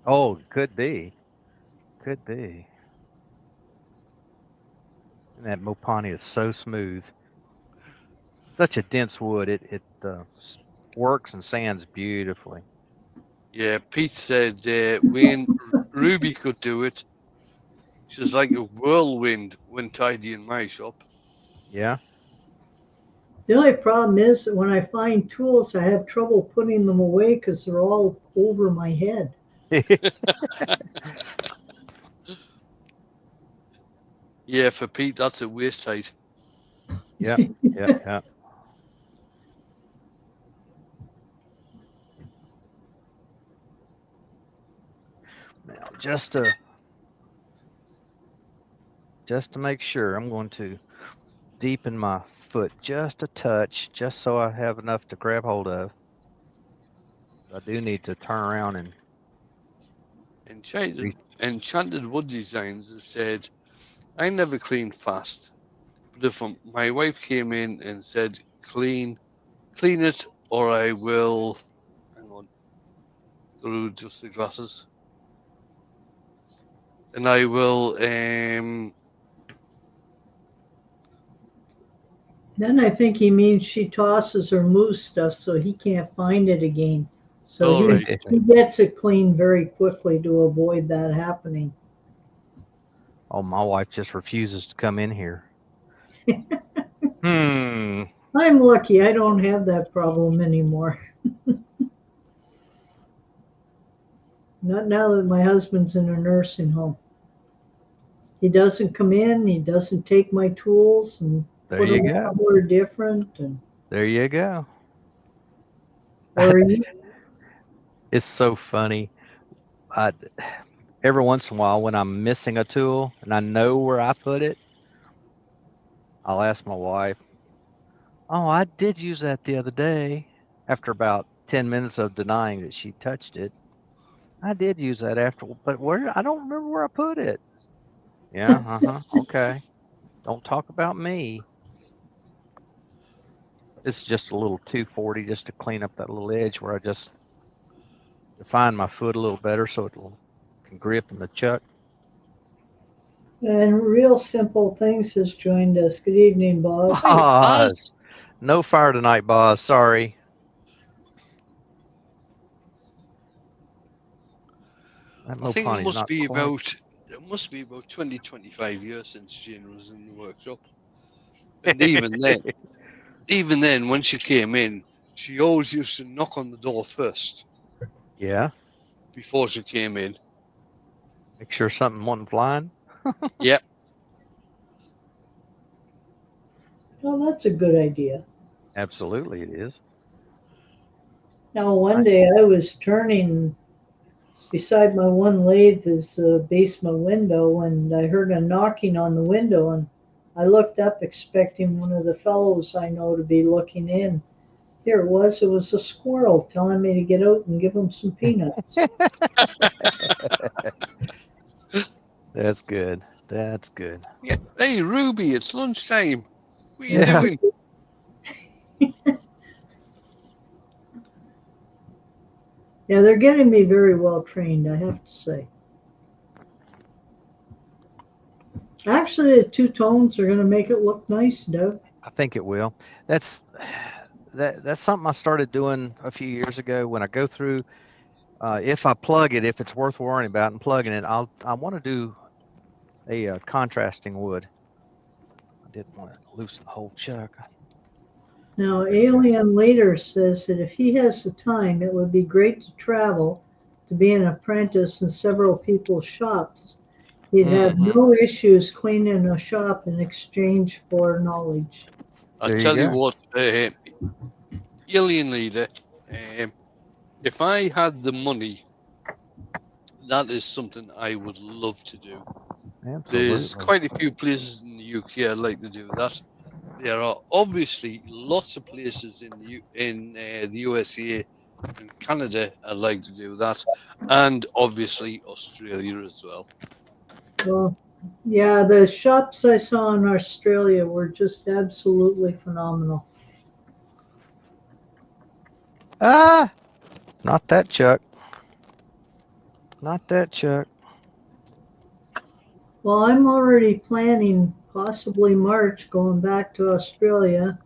Oh, could be. Could be. And that Mopani is so smooth. Such a dense wood. It works and sands beautifully. Yeah, Pete said when Ruby could do it, she's like a whirlwind when tidy in my shop. Yeah. The only problem is that when I find tools, I have trouble putting them away because they're all over my head. Yeah, for Pete, that's a waist height. Yeah, yeah. just to make sure, I'm going to deepen my foot just a touch, just so I have enough to grab hold of. I do need to turn around and Enchanted Wood Designs has said, I never clean fast, but if my wife came in and said, clean it, or I will, hang on, through just the glasses, and I will, Then I think he means she tosses or moves stuff so he can't find it again. So all right, he gets it clean very quickly to avoid that happening. oh, my wife just refuses to come in here. I'm lucky I don't have that problem anymore. Not now that my husband's in a nursing home. He doesn't come in, he doesn't take my tools and There put you them go. somewhere different. And, There you go. or It's so funny. I every once in a while when I'm missing a tool and I know where I put it, I'll ask my wife, "Oh, I did use that the other day." After about 10 minutes of denying that she touched it, I did use that after, but where? I don't remember where I put it. Yeah, okay. Don't talk about me. It's just a little 240 just to clean up that little edge where I just define my foot a little better so it can grip in the chuck. and Real Simple Things has joined us. Good evening, Boz. hi, Boz, Baz. no fire tonight, Boz. Sorry. That I think Mopani's not quite. it must be about 20, 25 years since Jane was in the workshop. And even then, when she came in, she always used to knock on the door first Yeah. before she came in. Make sure something wasn't flying. Yep. Oh, that's a good idea. Absolutely, it is. Now, one day I was turning beside my one lathe is a basement window, and I heard a knocking on the window, and I looked up expecting one of the fellows I know to be looking in. Here it was. It was a squirrel telling me to get out and give him some peanuts. That's good. That's good. Yeah. Hey, Ruby, it's lunchtime. What are you Yeah. doing? Yeah, they're getting me very well trained, I have to say. Actually, the two tones are going to make it look nice, Doug. I think it will. That's that's something I started doing a few years ago. When I go through, if I plug it, if it's worth worrying about and plugging it, I want to do a contrasting wood. I didn't want to loosen the whole chuck. Now, There we go. Alien later says that if he has the time, it would be great to travel to be an apprentice in several people's shops. He'd have Mm-hmm. no issues cleaning a shop in exchange for knowledge. I There you tell you go. what, Alien Leader, if I had the money, that is something I would love to do. There's Absolutely. quite a few places in the UK I'd like to do that. There are obviously lots of places in the USA and Canada I'd like to do that, and obviously Australia as well. Well, yeah, the shops I saw in Australia were just absolutely phenomenal. Ah, not that chuck. Not that chuck. Well, I'm already planning possibly March going back to Australia,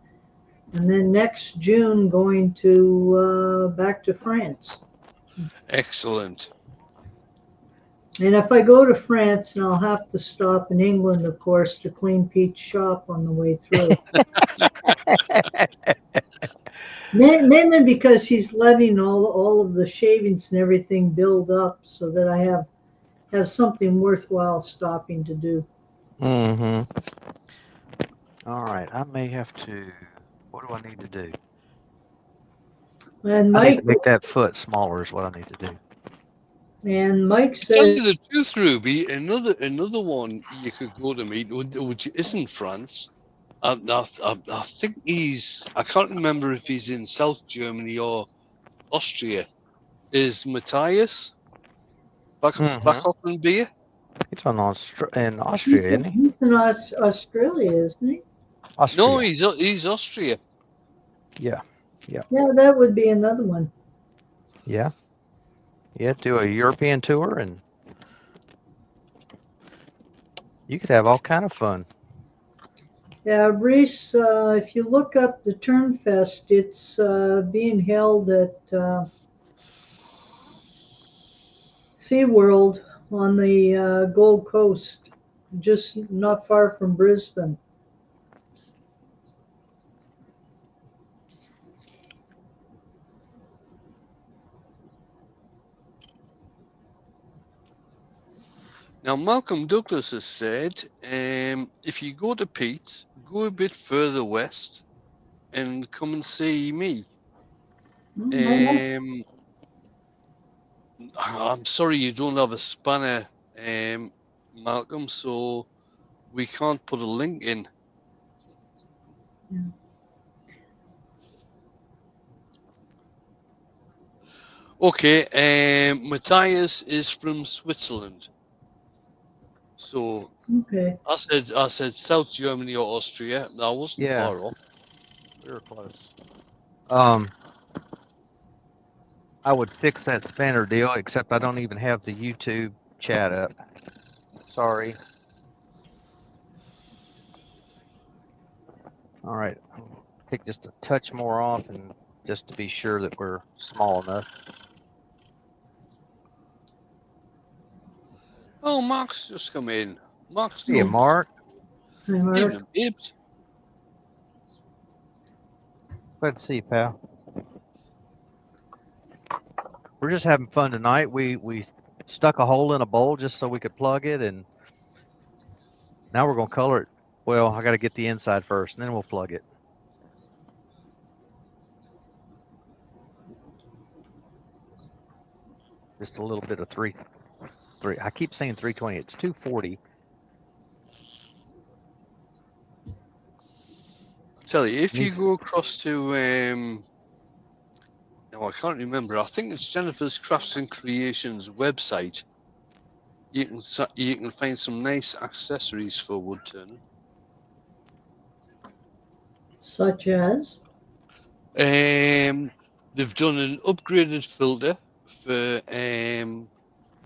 and then next June going to back to France. Excellent. And if I go to France, then I'll have to stop in England, of course, to clean Pete's shop on the way through. Mainly because he's letting all of the shavings and everything build up, so that I have something worthwhile stopping to do. Mm-hmm. All right. I may have to. What do I need to do? And I need to Mike, make that foot smaller. Is what I need to do. And Mike To tell says, you the truth, Ruby, another one you could go to meet, which is in France. I think I can't remember if he's in South Germany or Austria. Is Matthias Mm-hmm. back up in beer? He's in Austria, isn't he? he's in Australia, isn't he? No, Austria. he's Austria. Yeah. Yeah. Yeah, that would be another one. Yeah. Yeah. Do a European tour, and you could have all kind of fun. Yeah, Reese, if you look up the Turnfest, it's being held at SeaWorld on the Gold Coast, just not far from Brisbane. Now, Malcolm Douglas has said, if you go to Pete, go a bit further west and come and see me. Um, I'm sorry you don't have a spanner, Malcolm, so we can't put a link in. Yeah. Okay, Matthias is from Switzerland. So Okay. I said South Germany or Austria. I wasn't Yeah. far off. We were close. I would fix that spanner deal, except I don't even have the YouTube chat up. Sorry. All right. Take just a touch more off, and just to be sure that we're small enough. Oh, Mark's just come in. Mark's See you, no Mark. Hi, Mark. evening, babes. Glad to see you, pal. We're just having fun tonight. We stuck a hole in a bowl just so we could plug it, and now we're gonna color it. Well, I got to get the inside first, and then we'll plug it. Just a little bit of three. I keep saying 320. It's 240. Tell you, if you Neat. go across to no, I can't remember. I think it's Jennifer's Crafts and Creations website. You can find some nice accessories for wood turning. Such as? They've done an upgraded filter for the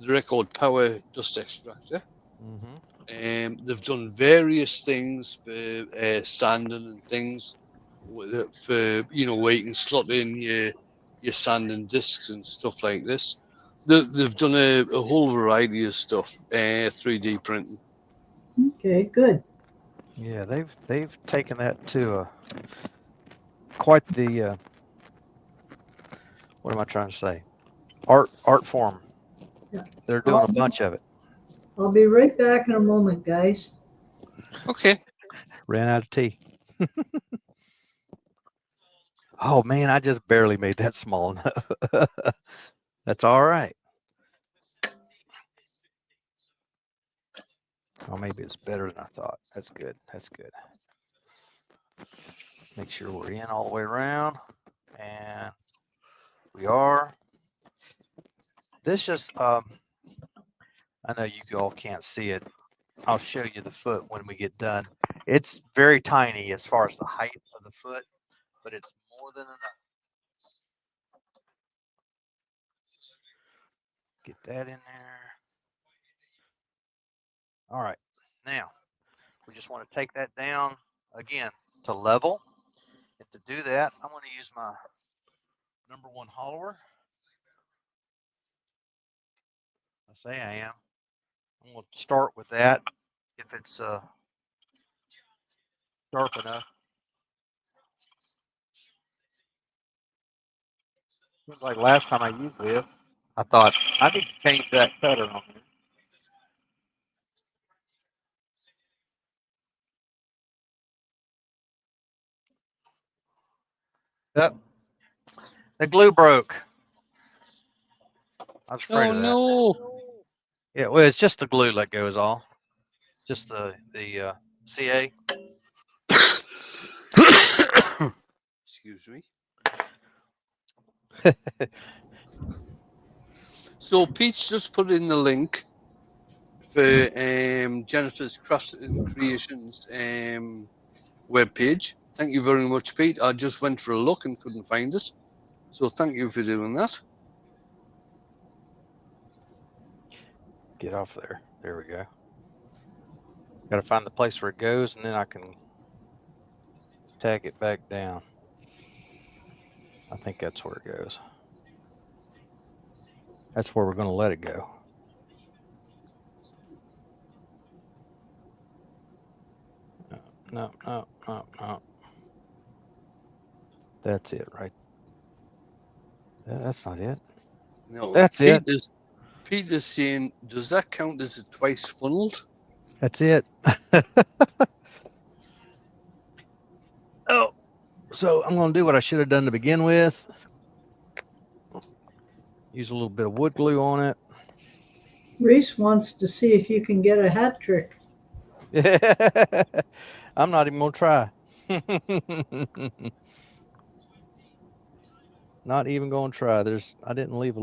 Record Power dust extractor. Mm-hmm. They've done various things for sanding and things for where you can slot in your sanding discs and stuff like this. They've done a whole variety of stuff, 3D printing. Okay, good. Yeah, they've taken that to quite the what am I trying to say? Art form. Yeah. They're doing a bunch of it. I'll be right back in a moment, guys. Okay. Ran out of tea. Oh man, I just barely made that small enough. That's all right. Oh, maybe it's better than I thought. That's good. That's good. Make sure we're in all the way around, and we are. This just I know you all can't see it. I'll show you the foot when we get done. It's very tiny as far as the height of the foot, but it's more than enough. Get that in there. All right. Now, we just want to take that down again to level. And to do that, I'm going to use my #1 hollower. I say I am. I'm going to start with that if it's sharp enough. Seems like last time I used this, I thought I need to change that cutter on here. Yep. The glue broke. I was afraid Oh of that. no! Yeah, well, it's just the glue let go is all. Just the CA. Excuse me. So Pete's just put in the link for Jennifer's Crafts and Creations webpage. Thank you very much, Pete. I just went for a look and couldn't find it. So thank you for doing that. Get off there. There we go. Got to find the place where it goes, and then I can tag it back down. I think that's where it goes. That's where we're going to let it go. No. That's it, right? That's not it. No, That's it. Pete is saying, does that count as a twice funneled? That's it. Oh, so I'm going to do what I should have done to begin with. Use a little bit of wood glue on it. Reese wants to see if you can get a hat trick. I'm not even going to try. Not even going to try. I didn't leave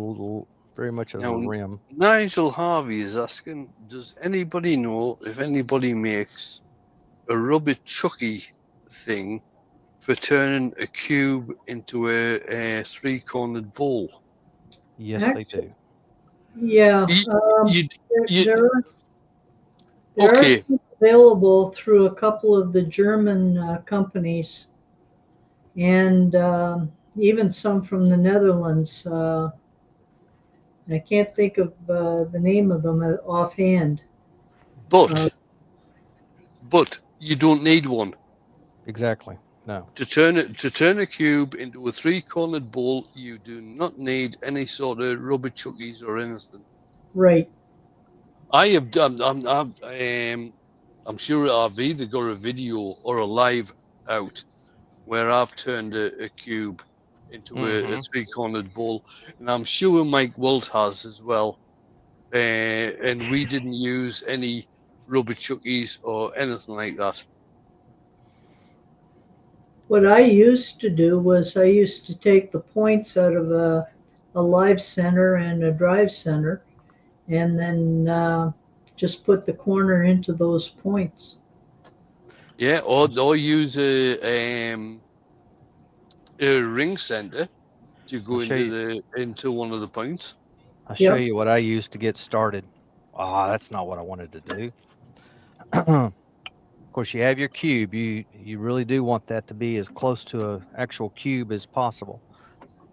very much of a rim. Nigel Harvey is asking, does anybody know if anybody makes a rubber chucky thing for turning a cube into a three-cornered bowl? Yes, they do. Yeah. There Okay. are some available through a couple of the German companies, and even some from the Netherlands. I can't think of the name of them offhand. But you don't need one. Exactly. No. To turn a cube into a three-cornered bowl, you do not need any sort of rubber chuckies or anything. Right. I have done. I'm sure I've either got a video or a live out where I've turned a cube into a three-cornered bowl, and I'm sure Mike Walt has as well. And we didn't use any rubber chuckies or anything like that. What I used to do was I used to take the points out of a live center and a drive center, and then just put the corner into those points. Yeah, or use a ring center to go into one of the points. I'll show you what I used to get started. That's not what I wanted to do. Of course, you have your cube. You really do want that to be as close to an actual cube as possible.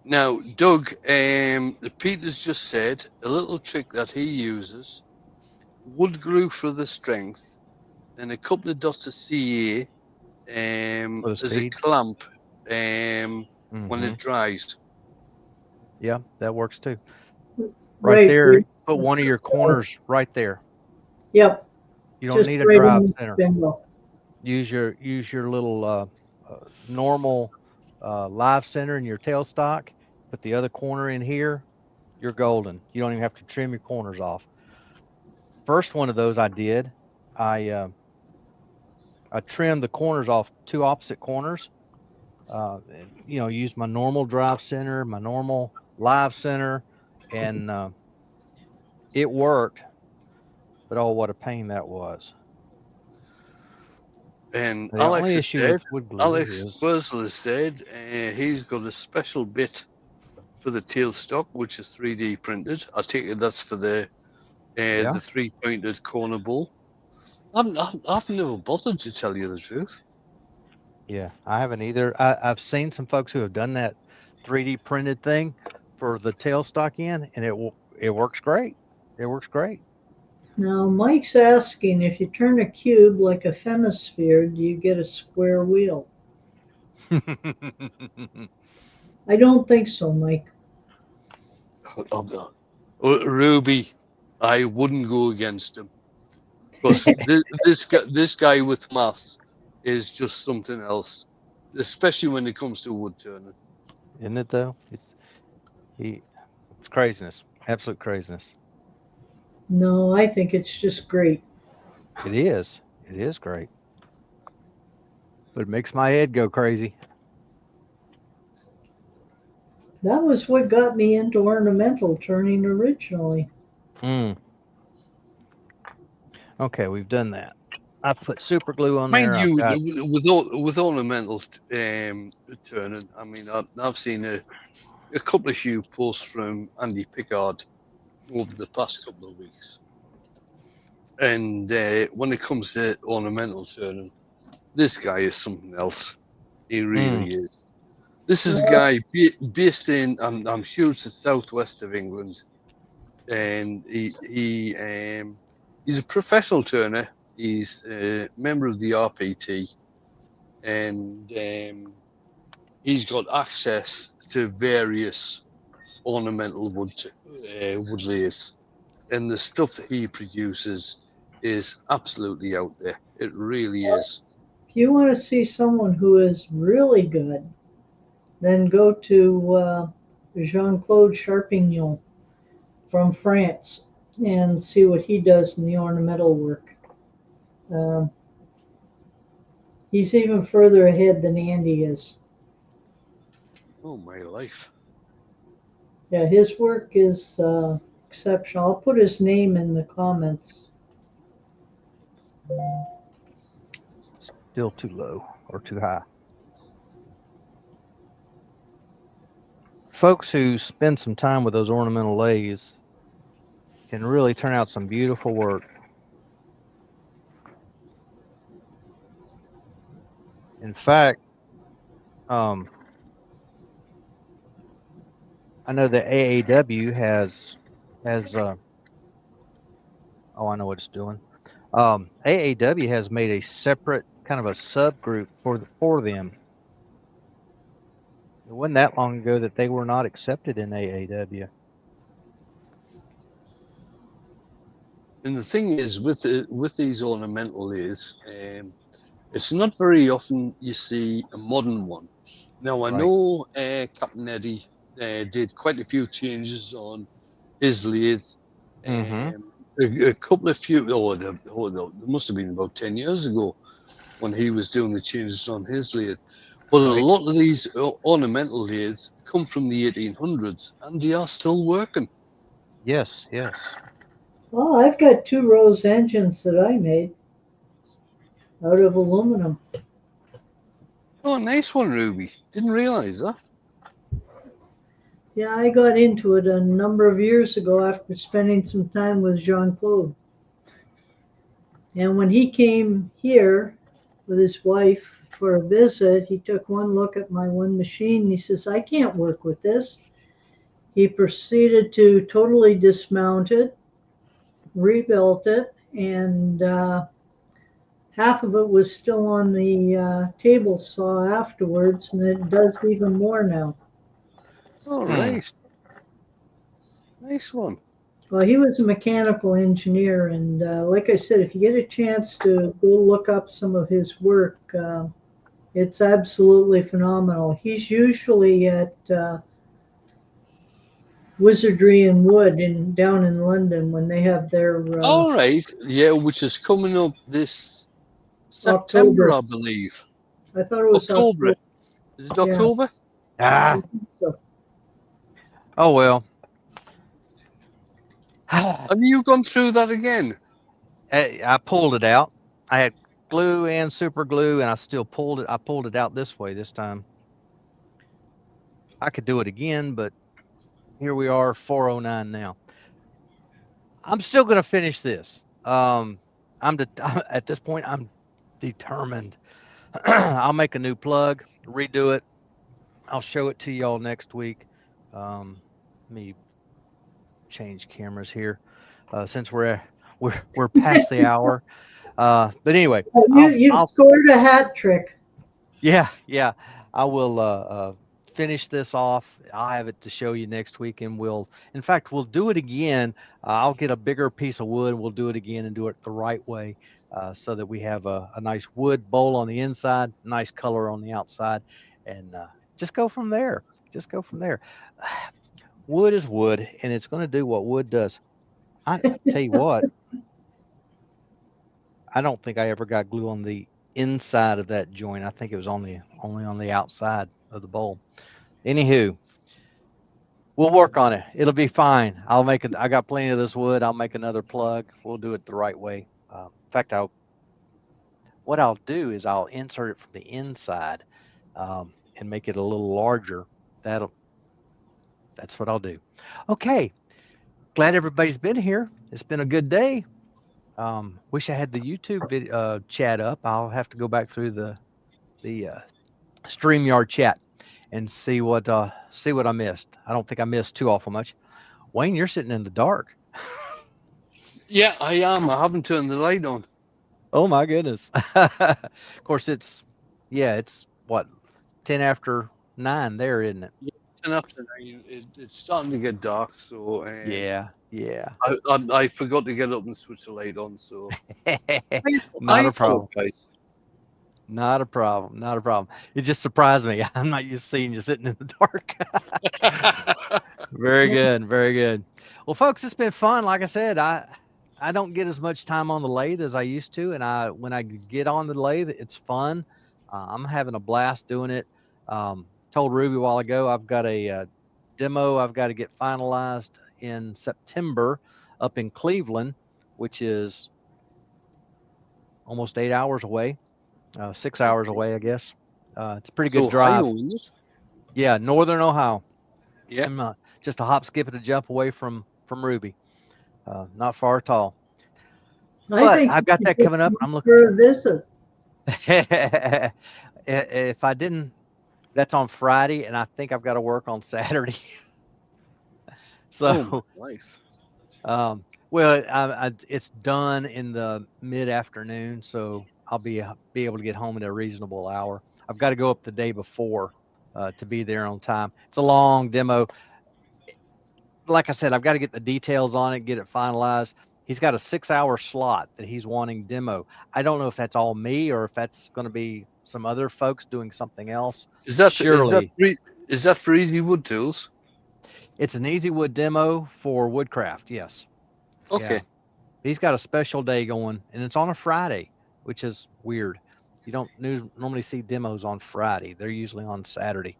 Now, Doug, Peter's just said a little trick that he uses: wood glue for the strength, and a couple of dots of CA as a clamp when it dries. Yeah, that works too. Right there, put one of your corners right there. Yep. You don't need a drive center. Use your little normal live center in your tailstock. Put the other corner in here. You're golden. You don't even have to trim your corners off. First one of those I did, I trimmed the corners off two opposite corners. Used my normal drive center, my normal live center, and it worked. But oh, what a pain that was. And the Alex only has issue said, with wood glue Alex Wurzel has said he's got a special bit for the tailstock, which is 3D printed. I take it that's for the three-pointed corner bowl. I've never bothered, to tell you the truth. Yeah, I haven't either. I've seen some folks who have done that 3D printed thing for the tailstock end, and it works great. It works great. Now, Mike's asking, if you turn a cube like a Femisphere, do you get a square wheel? I don't think so, Mike. Ruby, I wouldn't go against him, because this guy with maths is just something else, especially when it comes to wood turning. Isn't it though? It's craziness. Absolute craziness. No, I think it's just great. It is. It is great. But it makes my head go crazy. That was what got me into ornamental turning originally. Mm. Okay, we've done that. I've put super glue on Mind there. I've you, got with ornamental turning, I mean, I've seen a couple of few posts from Andy Pickard over the past couple of weeks, and when it comes to ornamental turning, this guy is something else. He really is. This is a guy based in, I'm sure it's the southwest of England, and he's a professional turner. He's a member of the RPT, and he's got access to various ornamental wood layers, and the stuff that he produces is absolutely out there. It really is. If you want to see someone who is really good, then go to Jean-Claude Charpignon from France and see what he does in the ornamental work. Um, he's even further ahead than Andy is. Oh my life! Yeah, his work is exceptional. I'll put his name in the comments. still too low or too high. Folks who spend some time with those ornamental lays can really turn out some beautiful work. In fact, I know that AAW has oh, I know what it's doing. AAW has made a separate kind of a subgroup for them. It wasn't that long ago that they were not accepted in AAW. And the thing is, with these ornamental layers, it's not very often you see a modern one. Now I Right. know Captain Eddie did quite a few changes on his lathe. Mm-hmm. A couple of few, there must have been about 10 years ago when he was doing the changes on his lathe. But a Right. lot of these ornamental lathes come from the 1800s and they are still working. Yes. Yes. Well, I've got 2 Rose engines that I made out of aluminum. Oh, nice one, Ruby. Didn't realize that. Yeah, I got into it a number of years ago after spending some time with Jean-Claude. And when he came here with his wife for a visit, he took one look at my one machine and he says, I can't work with this. He proceeded to totally dismount it, rebuilt it, and half of it was still on the table saw afterwards, and it does even more now. All Hmm. right. Nice one. Well, he was a mechanical engineer, and like I said, if you get a chance to go look up some of his work, it's absolutely phenomenal. He's usually at Wizardry and Wood down in London when they have their All right. Yeah, which is coming up this September, October. I believe. I thought it was October. October. Is it Yeah. October? Ah. So, Oh well. Have you gone through that again? I pulled it out. I had glue and super glue, and I still pulled it. I pulled it out this way this time. I could do it again, but here we are, 409 now. I'm still going to finish this. At this point, I'm determined. I'll make a new plug, redo it. I'll show it to y'all next week. Let me change cameras here, since we're past the hour. But anyway, you I'll scored a hat trick. yeah, I will finish this off. I'll have it to show you next week, and in fact, we'll do it again. I'll get a bigger piece of wood. We'll do it again and do it the right way, so that we have a nice wood bowl on the inside, nice color on the outside, and just go from there. Just go from there. Wood is wood, and it's going to do what wood does. I tell you what, I don't think I ever got glue on the inside of that joint. I think it was only on the outside of the bowl. Anywho, we'll work on it. It'll be fine. I'll make it. I got plenty of this wood. I'll make another plug. We'll do it the right way. In fact, what I'll do is I'll insert it from the inside and make it a little larger. That's what I'll do. Okay. Glad everybody's been here. It's been a good day. Wish I had the YouTube video, chat up. I'll have to go back through the StreamYard chat and see what I missed. I don't think I missed too awful much. Wayne, you're sitting in the dark. Yeah, I am. I haven't turned the light on. Oh my goodness. Of course, it's what 10 after 9 there, isn't it? It's enough to know it's starting to get dark, so Yeah. I forgot to get up and switch the light on, so Not a problem. apologize. Not a problem. Not a problem. It just surprised me. I'm not used to seeing you sitting in the dark. Very good. Very good. Well, folks, it's been fun. Like I said, I don't get as much time on the lathe as I used to, and when I get on the lathe, it's fun. I'm having a blast doing it. Told Ruby a while ago I've got a demo I've got to get finalized in September up in Cleveland, which is almost 8 hours away, 6 hours away, I guess. It's a pretty good drive. Yeah, Northern Ohio. Yeah. I'm just a hop, skip, and a jump away from Ruby. Not far at all. But I've got that coming up. I'm looking for a visit. If I didn't, that's on Friday, and I think I've got to work on Saturday. So, life. Well, it's done in the mid-afternoon, so I'll be able to get home at a reasonable hour. I've got to go up the day before to be there on time. It's a long demo. Like I said, I've got to get the details on it, get it finalized. He's got a 6-hour slot that he's wanting demo. I don't know if that's all me or if that's going to be some other folks doing something else. Is that for Easy Wood Tools? It's an Easy Wood demo for Woodcraft, yes. Okay. Yeah. He's got a special day going, and it's on a Friday, which is weird. You don't normally see demos on Friday. They're usually on Saturday.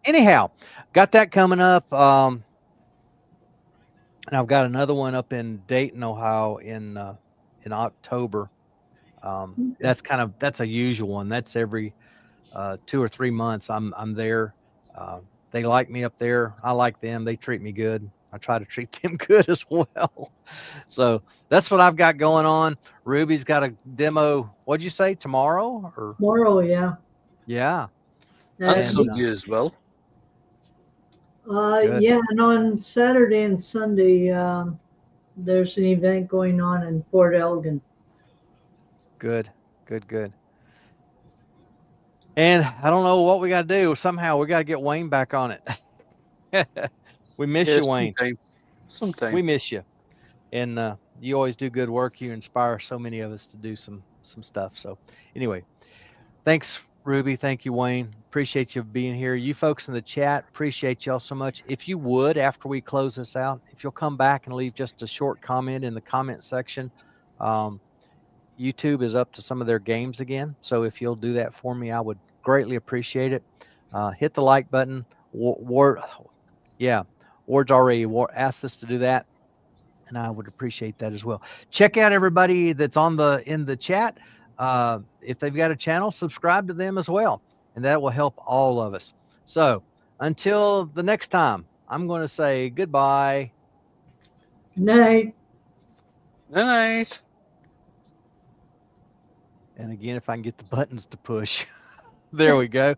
Anyhow, got that coming up. And I've got another one up in Dayton, Ohio in October. That's a usual one. That's every 2 or 3 months. I'm there. They like me up there. I like them. They treat me good. I try to treat them good as well. So that's what I've got going on. Ruby's got a demo. What'd you say, tomorrow? Or tomorrow, yeah. Yeah. And Sunday as well. Yeah, and on Saturday and Sunday, there's an event going on in Port Elgin. Good. And I don't know what we got to do. Somehow we got to get Wayne back on it. We miss you, Wayne. Sometimes. We miss you. And you always do good work. You inspire so many of us to do some stuff. So anyway, thanks, Ruby. Thank you, Wayne. Appreciate you being here. You folks in the chat, appreciate y'all so much. If you would, after we close this out, if you'll come back and leave just a short comment in the comment section. YouTube is up to some of their games again. So if you'll do that for me, I would greatly appreciate it. Hit the like button. Ward's already asked us to do that, and I would appreciate that as well. Check out everybody that's in the chat. If they've got a channel, subscribe to them as well, and that will help all of us. So until the next time, I'm going to say goodbye. Night. Nice. And again, if I can get the buttons to push. There we go.